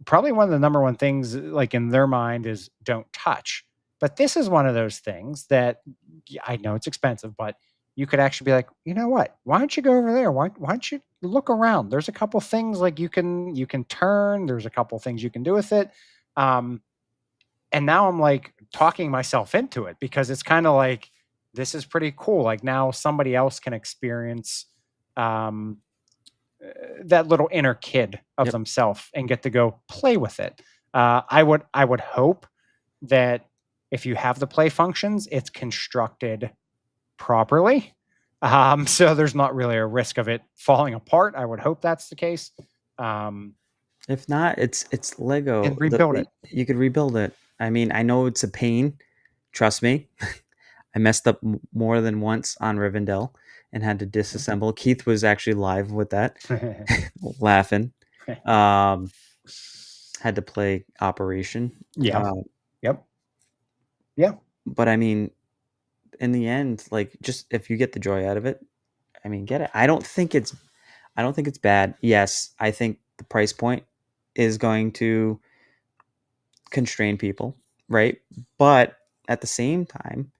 Probably one of the number one things, like in their mind, is don't touch. But this is one of those things that I know it's expensive, but you could actually be like, you know what? Why don't you go over there? Why don't you look around? There's a couple things like you can turn. There's a couple things you can do with it. Um, and now I'm like talking myself into it because it's kind of like this is pretty cool. Like now somebody else can experience um, that little inner kid of Yep. themselves and get to go play with it. I would hope that if you have the play functions, it's constructed properly. So there's not really a risk of it falling apart. I would hope that's the case. If not, it's Lego. And rebuild it. You could rebuild it. I mean, I know it's a pain. Trust me. I messed up more than once on Rivendell and had to disassemble. Keith was actually live with that, laughing. Had to play Operation. Yeah. Yep. Yeah. But I mean, in the end, like, just if you get the joy out of it, I mean, get it. I don't think it's bad. Yes, I think the price point is going to constrain people, right? But at the same time,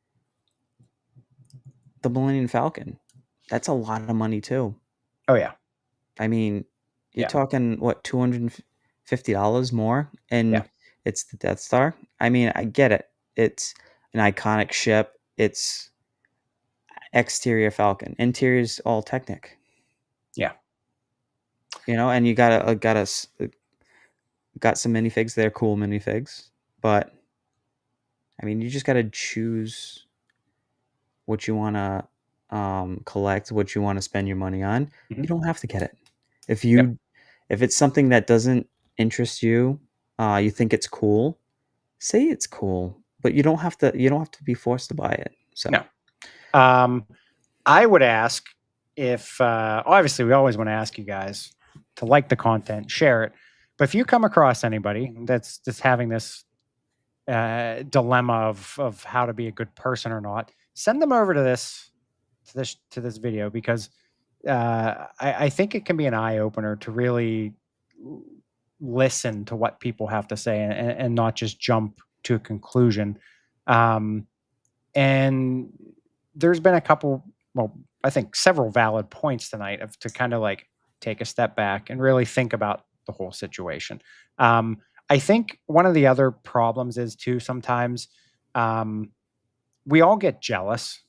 the Millennium Falcon, that's a lot of money too. Oh yeah. I mean, you're Yeah. talking what, $250 more, Yeah. and it's the Death Star. I mean, I get it. It's an iconic ship. It's exterior Falcon, interior's all Technic. Yeah. And you got some minifigs there, cool minifigs, but I mean, you just got to choose what you want to collect, what you want to spend your money on. Mhm. You don't have to get it. Yep. If it's something that doesn't interest you, you think it's cool, say it's cool, but you don't have to. You don't have to be forced to buy it. So No. I would ask if obviously we always want to ask you guys to like the content, share it. But if you come across anybody that's just having this dilemma of how to be a good person or not, send them over to this video, because I think it can be an eye opener to really listen to what people have to say, and not just jump to a conclusion. And there's been a couple, well, I think several valid points tonight of to kind of like take a step back and really think about the whole situation. I think one of the other problems is too, sometimes um, we all get jealous.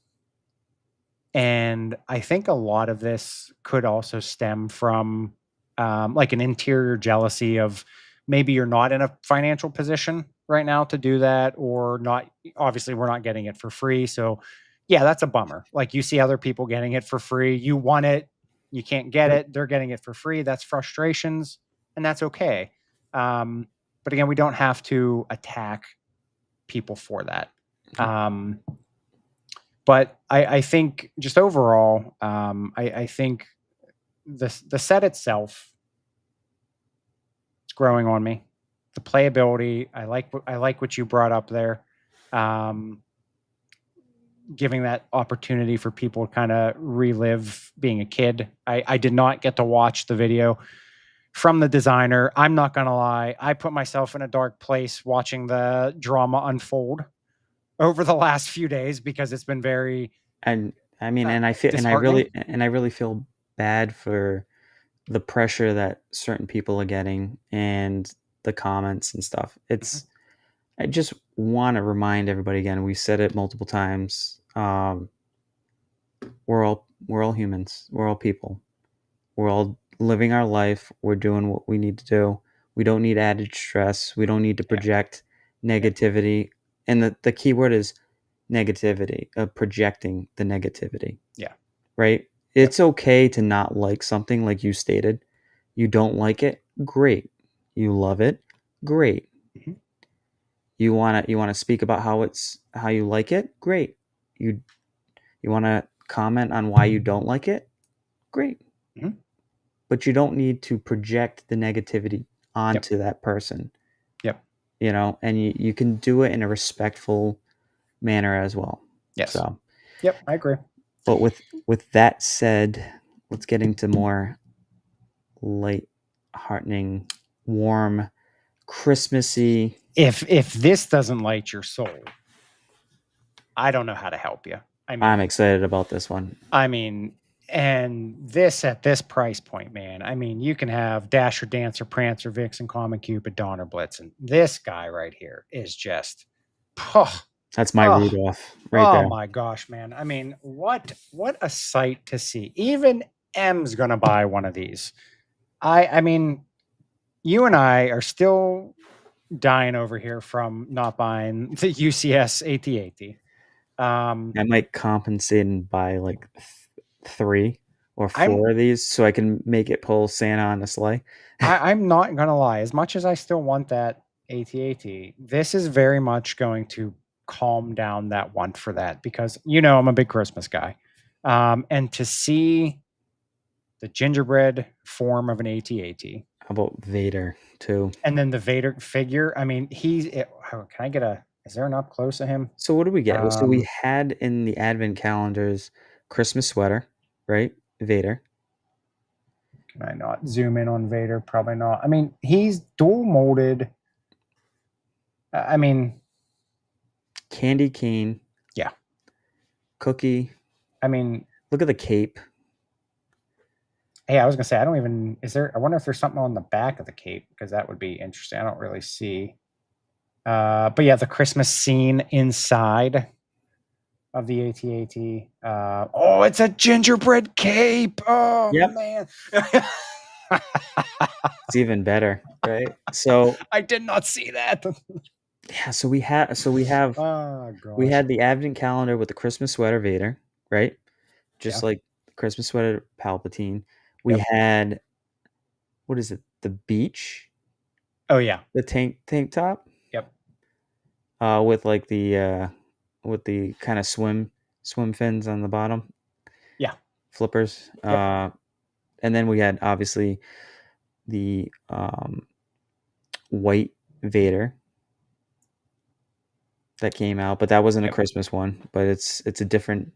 And I think a lot of this could also stem from like an interior jealousy of maybe you're not in a financial position right now to do that, or not. Obviously, we're not getting it for free. So, yeah, that's a bummer. Like, you see other people getting it for free. You want it, you can't get Yep. it. They're getting it for free. That's frustrations, and that's okay. But again, we don't have to attack people for that. Um, but I think just overall, I think the set itself, it's growing on me. The playability, I like what you brought up there, um, giving that opportunity for people to kind of relive being a kid. I did not get to watch the video from the designer. I'm not gonna lie, I put myself in a dark place watching the drama unfold over the last few days, because it's been very and I mean, disheartening. I really feel bad for the pressure that certain people are getting and the comments and stuff. Mhm. I just want to remind everybody again. We said it multiple times. We're all humans. We're all people. We're all living our life. We're doing what we need to do. We don't need added stress. We don't need to Yeah. project Yep. negativity. And the key word is negativity, projecting the negativity, Yeah. right? Yep. It's okay to not like something, like you stated. You don't like it, great. You love it, great. Mhm. You wanna speak about how you like it, great. You you wanna comment on why you don't like it, great. Mhm. But you don't need to project the negativity Yep. onto that person, Yep. and you can do it in a respectful manner as well. Yes. So, Yep. I agree. but with that said, let's get into more light heartening, warm, Christmassy. If this doesn't light your soul, I don't know how to help you. I I'm mean, excited about this one. I mean, and this at this price point, man. I mean, you can have Dasher, Dancer, Prancer, Vixen, Comet, Cupid, Donner, Blitzen. This guy right here is just, oh, That's my oh, Rudolph right oh there. my gosh, man. I mean, what a sight to see. Even am's gonna buy one of these. I mean, you and I are still dying over here from not buying the UCS AT-AT. I might compensate and buy like 3 or I'm 4 of these so I can make it pull Santa on a sleigh. I'm not gonna lie. As much as I still want that AT-AT, this is very much going to calm down that want for that because I'm a big Christmas guy, and to see the gingerbread form of an AT-AT, How about Vader too? and then the Vader figure. I mean, can I get a? Is there an up close of him? So what do we get? So we Um, had in the advent calendars Christmas sweater, right? Vader. can I not zoom in on Vader? Probably not. I mean, he's dual molded. I mean, Candy cane. yeah. Cookie. I mean, Look at the cape. hey, I was gonna say I don't even. Is there? I wonder if there's something on the back of the cape because that would be interesting. I don't really see. But yeah, the Christmas scene inside of the AT-AT. Oh, it's a gingerbread cape. Oh Yep. man. It's even better, right? So I did not see that. yeah, we have Oh we gosh. had the advent calendar with the Christmas sweater Vader, right? Yeah. Just like Christmas sweater Palpatine. We Yep. had what is it? The beach, Oh yeah. the tank top, Yep. with like with the kind of swim fins on the bottom, Yeah. flippers. Yep. And then we had obviously the white Vader that came out, but that wasn't a Yep. Christmas one. But it's a different.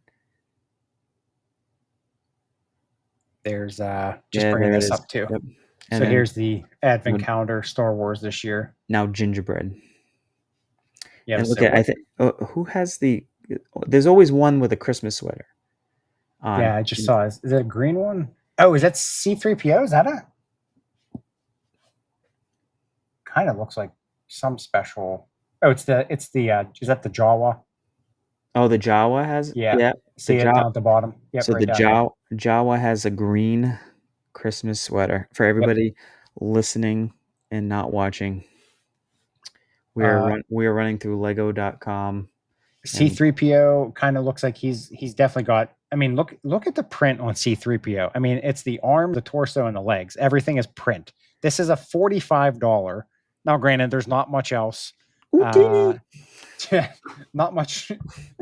There's just Yeah, bringing there it this is. up too. Yep. And So then here's the advent now calendar Star Wars this year. now gingerbread. Yeah. And look So at I what? think who has the. There's always one with a Christmas sweater on. Yeah, I just saw. Is it a green one? Oh, is that C-3PO? Is that a? Kind of looks like some special. Oh, it's the. Is that the Jawa? Oh, the Jawa has Yeah. yeah. The See it Jawa. down at the bottom? Yep, So right the down here. Jawa has a green Christmas sweater for Yep. everybody listening and not watching. Uh, We are running through Lego.com and C-3PO kind of looks like he's definitely got. I mean, look at the print on C-3PO. I mean, it's the arm, the torso, and the legs. Everything is print. This is a $45. Now, granted, there's not much else. Uh, okay. not much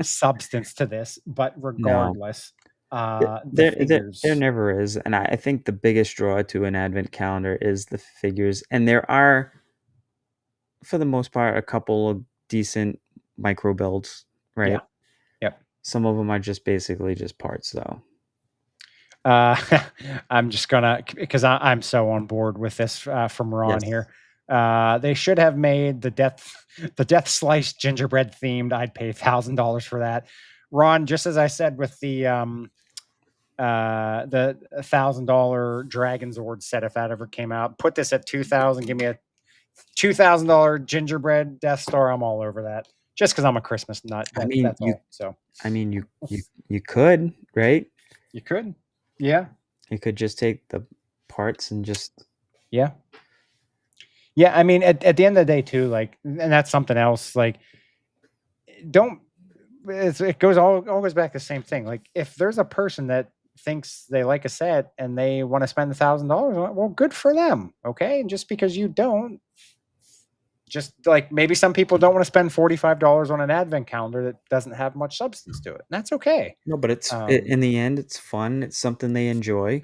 substance to this, but No, regardless, the there figures. never is, and I think the biggest draw to an advent calendar is the figures, and there are, for the most part, a couple of decent micro builds, Yeah. right? Yep. Some of them are just basically just parts, though. Uh, I'm just gonna because I'm so on board with this from Ron Yes. here. They should have made the death slice gingerbread themed. I'd pay $1,000 for that. Ron, just as I said with the $1,000 Dragon Zord set, if that ever came out, put this at 2,000. Give me a $2,000 gingerbread Death Star. I'm all over that. Just because I'm a Christmas nut. I mean, That's all. So I mean, you could, right? you could, yeah, You could just take the parts and just yeah. Yeah, I mean, at the end of the day, too, like, and that's something else. Like, don't it goes all goes back to the same thing. Like, if there's a person that thinks they like a set and they want to spend $1,000 on it, well, good for them. Okay, and just because you don't, just like maybe some people don't want to spend $45 on an advent calendar that doesn't have much substance to it. And that's okay. no, but Um, in the end, it's fun. It's something they enjoy,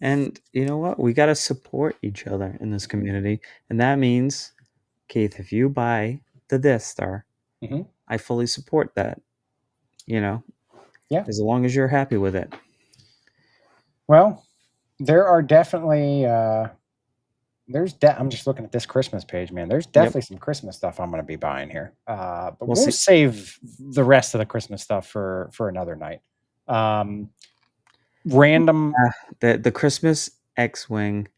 and you know what? We got to support each other in this community, and that means, Keith, if you buy the Death Star, mhm. I fully support that. You know, Yeah. as long as you're happy with it. Well, there are definitely I'm just looking at this Christmas page, man. There's Yep. definitely some Christmas stuff I'm going to be buying here. But We'll we'll see. save the rest of the Christmas stuff for another night. Random. The Christmas X-wing.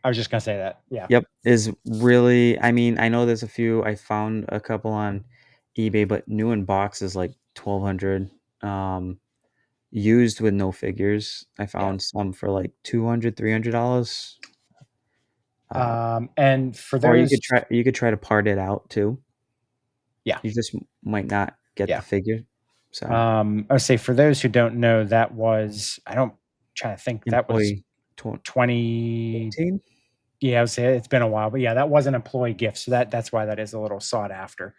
I was just going to say that. Yeah. Yep, is really. I mean, I know there's a few. I found a couple on eBay, but new in box is like 1,200. used with no figures. I found some for like $200, $300. And for Or those, you could try to part it out too. yeah, You just might not get the yeah. figure. So I would say for those who don't know, that was trying to think, that was employee 20. 18. Yeah, I would say it's been a while, but yeah, that was an employee gift, so that's why that is a little sought after.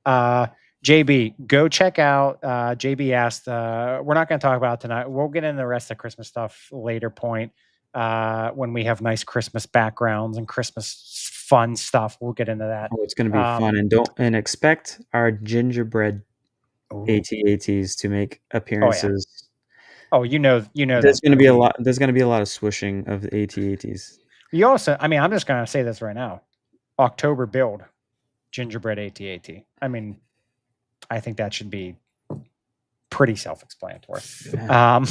Uh, JB, go check out. JB asked, we're not going to talk about it tonight. We'll get into the rest of the Christmas stuff later point. When we have nice Christmas backgrounds and Christmas fun stuff, we'll get into that. Oh, it's going to be fun, and don't expect our gingerbread Ooh. AT-ATs to make Oh yeah. appearances. Oh, There's that's going to going to be a be. lot. There's going to be a lot of swooshing of the AT-ATs. You also, I mean, I'm just going to say this right now. October build, gingerbread AT-AT. I mean, I think that should be pretty self-explanatory. Yeah.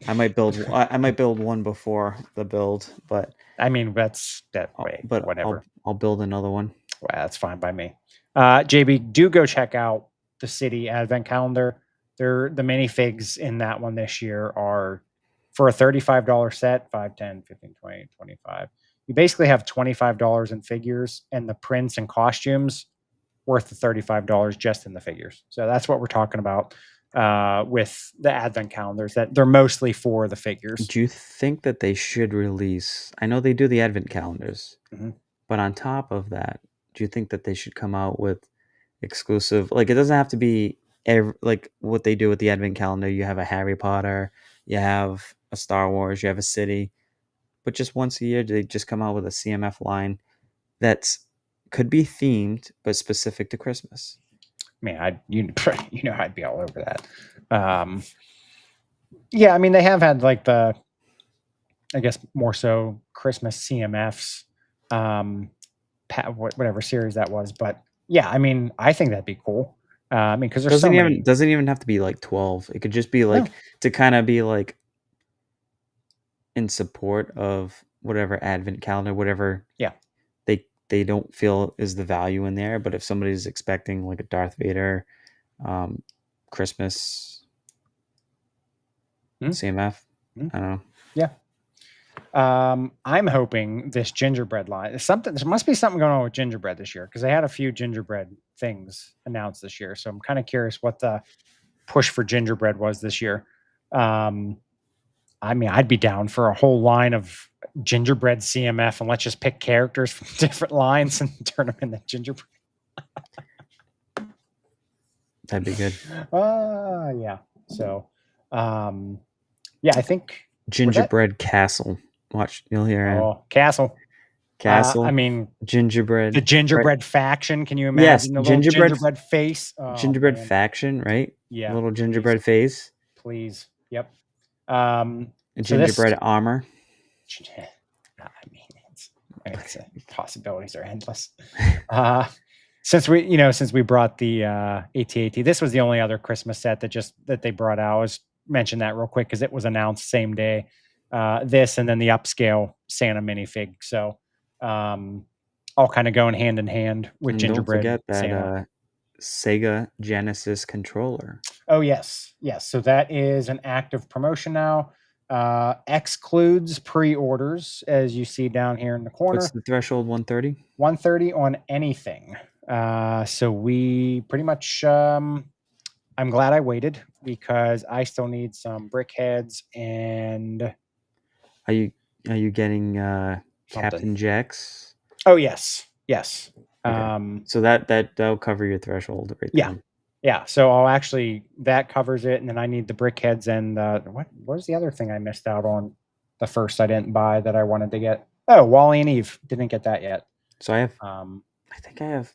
I might build one before the build, but I mean, that's that way, whatever. I'll build another one. Well, that's fine by me. JB, do go check out the City Advent Calendar. The minifigs in that one this year are for a $35 set, 5, 10, 15, 20, 25. You basically have $25 in figures, and the prints and costumes worth the $35 just in the figures. So that's what we're talking about with the Advent calendars. That they're mostly for the figures. Do you think that they should release? I know they do the advent calendars, but on top of that, do you think that they should come out with exclusive? Like, it doesn't have to be like what they do with the advent calendar. You have a Harry Potter, you have a Star Wars, you have a city, but just once a year they just come out with a CMF line that's could be themed but specific to Christmas. Man, I'd be all over that. Yeah, I mean, they have had like I guess more so Christmas CMFs, whatever series that was. But yeah, I mean, I think that'd be cool. I mean, because there's so many. Doesn't even have to be like 12. It could just be like to kind of be like in support of whatever advent calendar, whatever. Yeah. They don't feel is the value in there, but if somebody's expecting like a Darth Vader, Christmas CMF, I don't know. Yeah. I'm hoping this gingerbread line. There must be something going on with gingerbread this year because they had a few gingerbread things announced this year. So I'm kind of curious what the push for gingerbread was this year. I mean, I'd be down for a whole line of gingerbread CMF, and let's just pick characters from different lines and turn them into gingerbread. That'd be good. Yeah. So, yeah, I think gingerbread castle. Watch, you'll hear him. Oh, castle. I mean, gingerbread. The gingerbread faction. Can you imagine the gingerbread face? Oh, gingerbread faction, right? Yeah. A little gingerbread face. Please. Yep. Gingerbread armor. I mean, possibilities are endless. Since we brought the AT-AT, this was the only other Christmas set that they brought out. I was mention that real quick because it was announced same day. This and then the upscale Santa minifig. So all kind of going hand in hand with and gingerbread. Don't forget that Santa. Sega Genesis controller. Oh yes. So that is an active promotion now. Excludes pre-orders, as you see down here in the corner. What's the threshold? 130. 130 on anything. So we pretty much. I'm glad I waited because I still need some brick heads and. Are you getting Captain Jack's? Oh yes. Okay. So that'll cover your threshold right yeah. there. Yeah. So that covers it, and then I need the brick heads and what was the other thing I missed out on? The first I didn't buy that I wanted to get. Oh, Wally and Eve, didn't get that yet. So I have. I think I have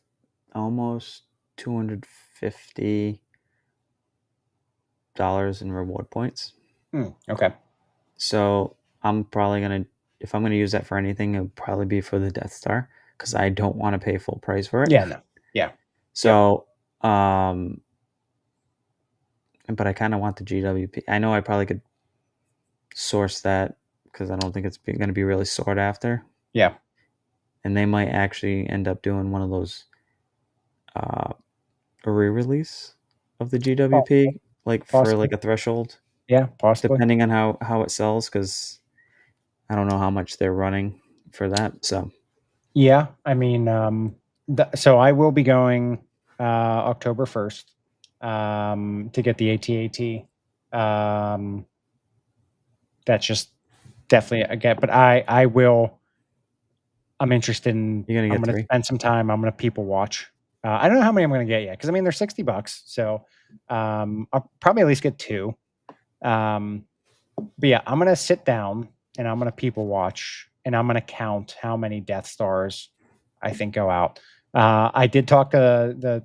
almost $250 in reward points. Okay. So I'm probably gonna, if I'm gonna use that for anything, it'll probably be for the Death Star because I don't want to pay full price for it. Yeah. No. Yeah. So, but I kind of want the GWP. I know I probably could source that because I don't think it's going to be really sought after. Yeah. And they might actually end up doing one of those a re-release of the GWP, for like a threshold. Yeah, possibly. depending on how it sells, because I don't know how much they're running for that. So Yeah, I mean, so I will be going October 1st to get the ATAT. That's just definitely a get, but I will. I'm interested in. you're gonna I'm get going to 3. spend some time. I'm going to people watch. I don't know how many I'm going to get yet because I mean they're $60, so I'll probably at least get 2. Um, but yeah, I'm going to sit down and I'm going to people watch and I'm going to count how many Death Stars I think go out. I did talk to the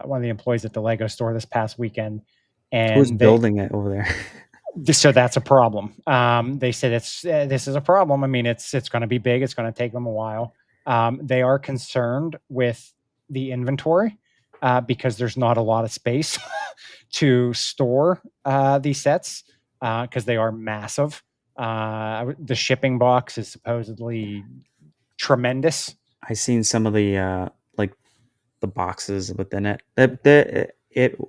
one of the employees at the Lego store this past weekend, Who's and building it over there? so that's a problem. They said it's this is a problem. I mean, it's going to be big. It's going to take them a while. They are concerned with the inventory because there's not a lot of space to store these sets because they are massive. The shipping box is supposedly tremendous. I seen some of the like the boxes within it. It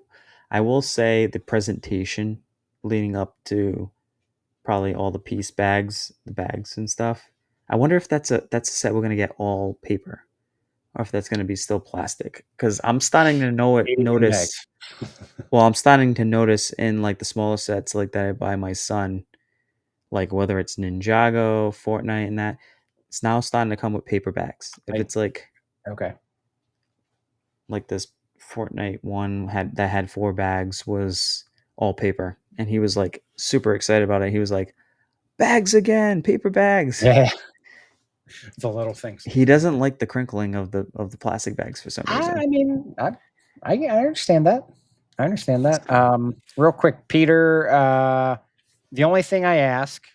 I will say the presentation leading up to probably all the piece bags, the bags and stuff. I wonder if that's a set we're gonna get all paper, or if that's gonna be still plastic. Because I'm starting to Alien notice. bags. Well, I'm starting to notice in like the smaller sets like that I buy my son, like whether it's Ninjago, Fortnite, and that, it's now starting to come with paper bags. If I, it's okay. like this Fortnite one had 4 bags was all paper, and he was like super excited about it. He was like, "Bags again, paper bags." Yeah, the little things. He doesn't like the crinkling of the plastic bags for some reason. I mean, I understand that. I understand that. So, Real quick, Peter. The only thing I ask,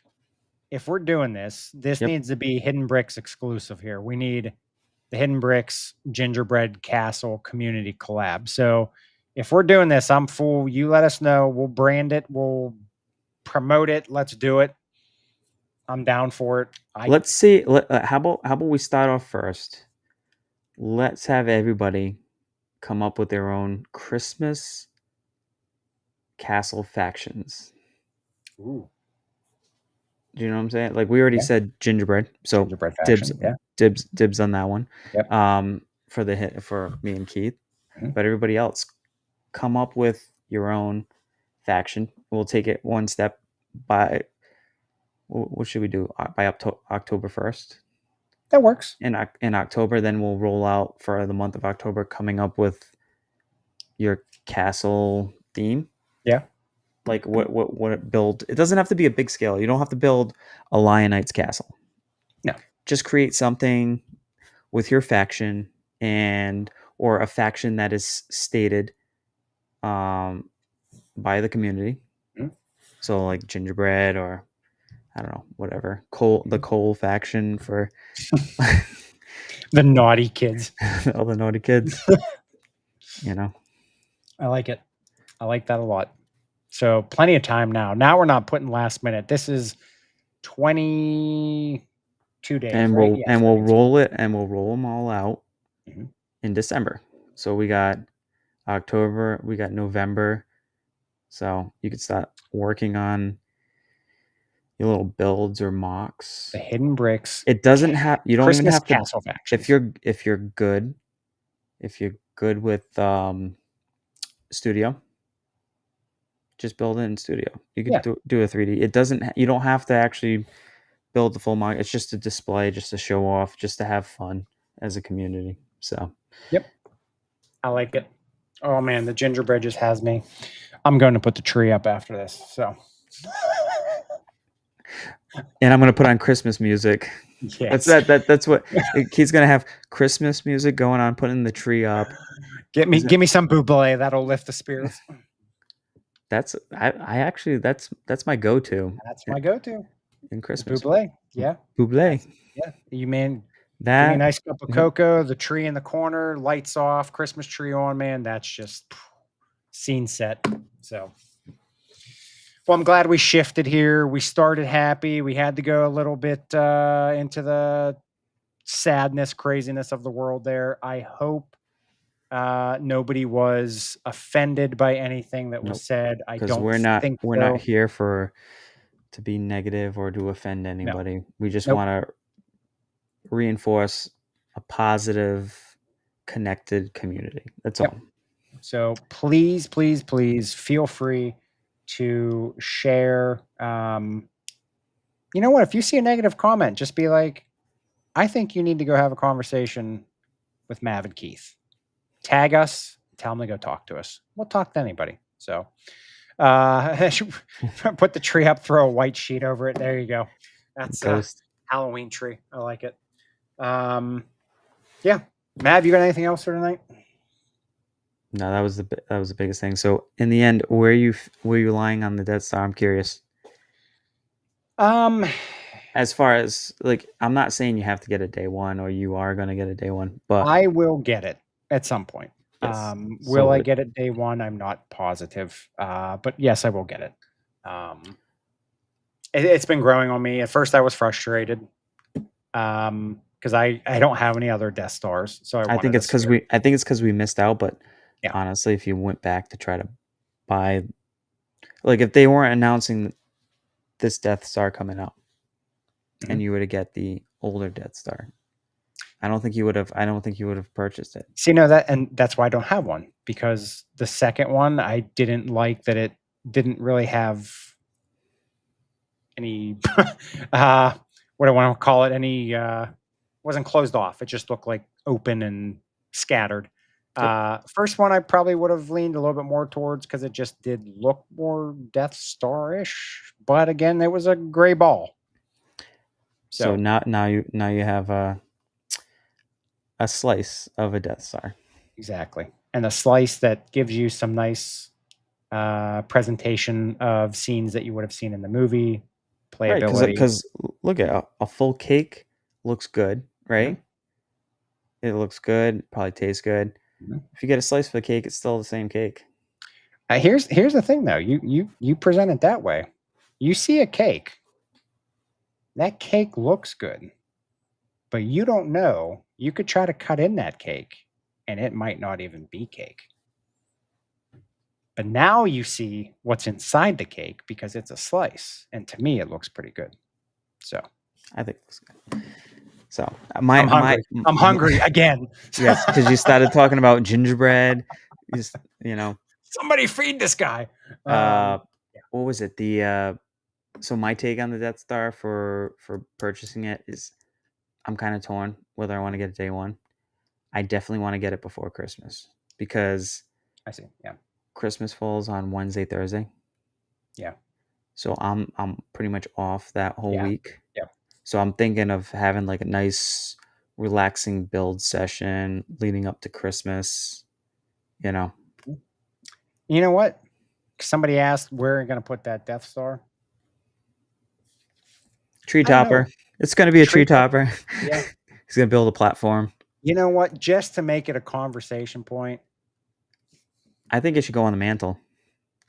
if we're doing this yep. needs to be Hidden Bricks exclusive here. We need the Hidden Bricks Gingerbread Castle community collab. So if we're doing this, I'm full. You let us know. We'll brand it. We'll promote it. Let's do it. I'm down for it. Let's see. How about we start off first? Let's have everybody come up with their own Christmas castle factions. Ooh, Do you know what I'm saying? Like we already yeah, said gingerbread, so gingerbread dibs, faction. Yeah. dibs on that one. Yep. For the hit for me and Keith, Mhm. but everybody else, come up with your own faction. We'll take it one step by. What should we do by October 1st? That works. In October, then we'll roll out for the month of October, coming up with your castle theme. Yeah. Like what build? It doesn't have to be a big scale. You don't have to build a Lionite's castle. No. Just create something with your faction, and or a faction that is stated um, by the community. Mhm. So like gingerbread, or I don't know, whatever. The coal faction for The naughty kids. all the naughty kids. You know. I like it. I like that a lot. So plenty of time now. Now we're not putting last minute. This is 22 days, And right? we'll Yeah, and we'll 22. roll it, and we'll roll them all out Mhm. in December. So we got October, we got November. So you could start working on your little builds or mocks. The Hidden Bricks It doesn't have, you don't even Christmas have to, Castle if factions. you're good with studio, just build it in studio. You could Yeah. do a 3D. You don't have to actually build the full mock. It's just a display, just to show off, just to have fun as a community. So, Yep. I like it. Oh man, the gingerbread just has me. I'm going to put the tree up after this. So and I'm gonna put on Christmas music. That's yes. that's what he's gonna have, Christmas music going on, putting the tree up. Give me some buble. That'll lift the spirits. I actually that's my go-to That's my go-to. in Is Christmas. buble. Yeah. Buble. That's yeah. You man, give me a That nice cup of cocoa, the tree in the corner, lights off, Christmas tree on, man. That's just scene set. So, well, I'm glad we shifted here. We started happy. We had to go a little bit into the sadness, craziness of the world there. I hope Nobody was offended by anything that was Nope. said. I Because don't think we're not so. here to be negative or to offend No. anybody. We just Nope. want to reinforce a positive, connected community. That's Yep. all. So please, please, please feel free to share. You know what? If you see a negative comment, just be like, I think you need to go have a conversation with Mav and Keith. Tag us, tell them to go talk to us. We'll talk to anybody. So put the tree up, throw a white sheet over it. There you go. That's a Ghost. Halloween tree. I like it. Yeah. Mav, you got anything else for tonight? No, that was the biggest thing. So in the end, were you lying on the Death Star? I'm curious. Um, As far as like, I'm not saying you have to get a day one or you are gonna get a day one, but I will get it at some point. yes. Will I So get it day one? I'm not positive. But yes, I will get it. It's been growing on me. At first, I was frustrated because I don't have any other Death Stars, so I I think wanted to it's see because it. we missed out. But Yeah. honestly, if you went back to try to buy, like if they weren't announcing this Death Star coming out, and you were to get the older Death Star, I don't think you would have. I don't think you would have purchased it. See, that's why I don't have one, because the second one I didn't like that it didn't really have any what do I want to call it? Any wasn't closed off. It just looked like open and scattered. Yep. First one I probably would have leaned a little bit more towards because it just did look more Death Star-ish. But again, it was a gray ball. So now you have a slice of a Death Star. Exactly. And a slice that gives you some nice presentation of scenes that you would have seen in the movie, Right, playability. because look at a full cake looks good, right? It looks good, probably tastes good. Mhm. If you get a slice of the cake, it's still the same cake. Here's the thing though. You present it that way. You see a cake. That cake looks good, but you don't know. You could try to cut in that cake, and it might not even be cake. But now you see what's inside the cake because it's a slice, and to me, it looks pretty good. So I think it looks good. So I'm hungry. I'm hungry again. Yes, because you started talking about gingerbread. You know, Somebody feed this guy. what was it? So my take on the Death Star for purchasing it is, I'm kind of torn whether I want to get it day one. I definitely want to get it before Christmas because I see. Yeah. Christmas falls on Wednesday, Thursday. Yeah. So I'm pretty much off that whole week. Yeah. So I'm thinking of having like a nice, relaxing build session leading up to Christmas. You know. You know what? Somebody asked where are you going to put that Death Star? Tree I don't know. topper. It's going to be a tree topper. Yeah. He's going to build a platform. You know what? Just to make it a conversation point. I think it should go on the mantle.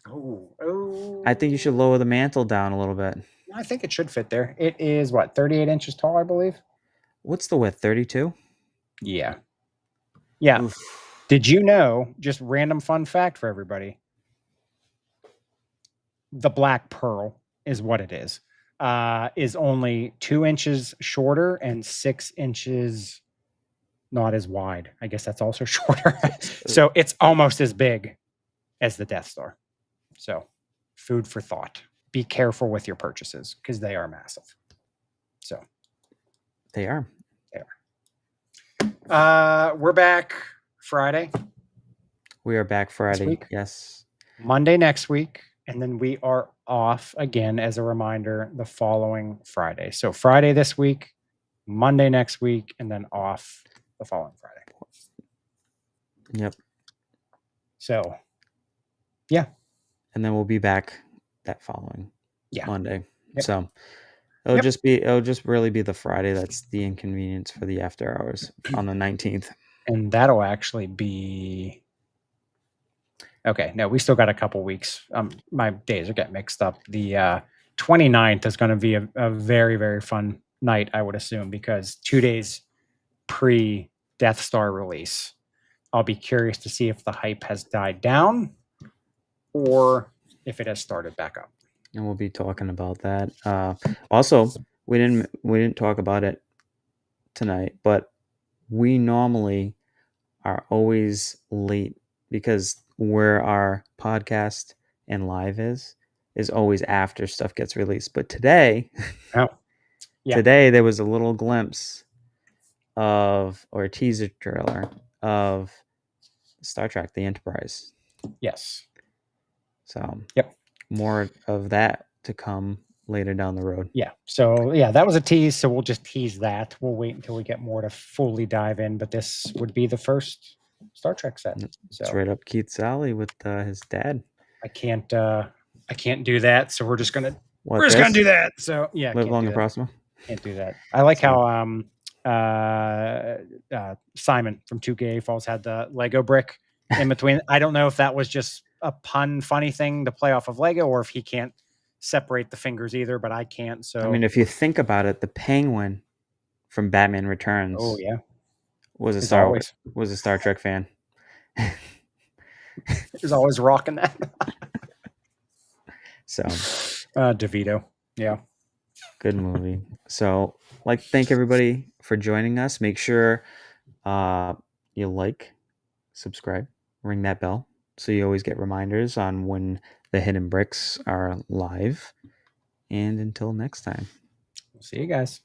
Oh. I think you should lower the mantle down a little bit. I think it should fit there. It is what, 38 inches tall, I believe. What's the width? 32? Yeah. Yeah. Oof. Did you know, just random fun fact for everybody, the black pearl is what it is only 2 inches shorter and 6 inches not as wide. I guess that's also shorter. So it's almost as big as the Death Star. So food for thought. Be careful with your purchases because they are massive. So they are. We're back Friday. We are back Friday. Yes. Monday next week. And then we are off again, as a reminder, the following Friday. So Friday this week, Monday next week, and then off the following Friday. Yep. So, yeah. And then we'll be back that following Monday. Yep. So it'll just really be the Friday that's the inconvenience for the after hours on the 19th. And that'll actually be okay. No, we still got a couple weeks. My days are getting mixed up. The 29th is going to be a very, very fun night, I would assume, because 2 days pre Death Star release. I'll be curious to see if the hype has died down or if it has started back up. And we'll be talking about that. Also, we didn't talk about it tonight, but we normally are always late because where our podcast and live is always after stuff gets released. But today, Oh, yeah. today there was a little glimpse of, or a teaser trailer of Star Trek: The Enterprise. Yes. So, Yep. more of that to come later down the road. Yeah. So yeah, that was a tease. So we'll just tease that. We'll wait until we get more to fully dive in. But this would be the first Star Trek set. So It's right up Keith's alley with his dad. I can't do that. So we're just gonna What, do that. So yeah, Live can't long do and that. prosper. Can't do that. I like So- how Simon from 2K AFOLs had the Lego brick in between. I don't know if that was just a pun, funny thing to play off of Lego, or if he can't separate the fingers either. But I can't. So I mean, if you think about it, the Penguin from Batman Returns, oh yeah, was a It's Star always was a Star Trek fan. He's always rocking that. So DeVito. Yeah. good movie. So thank everybody for joining us. Make sure you like, subscribe, ring that bell so you always get reminders on when the Hidden Bricks are live. And until next time. See you guys.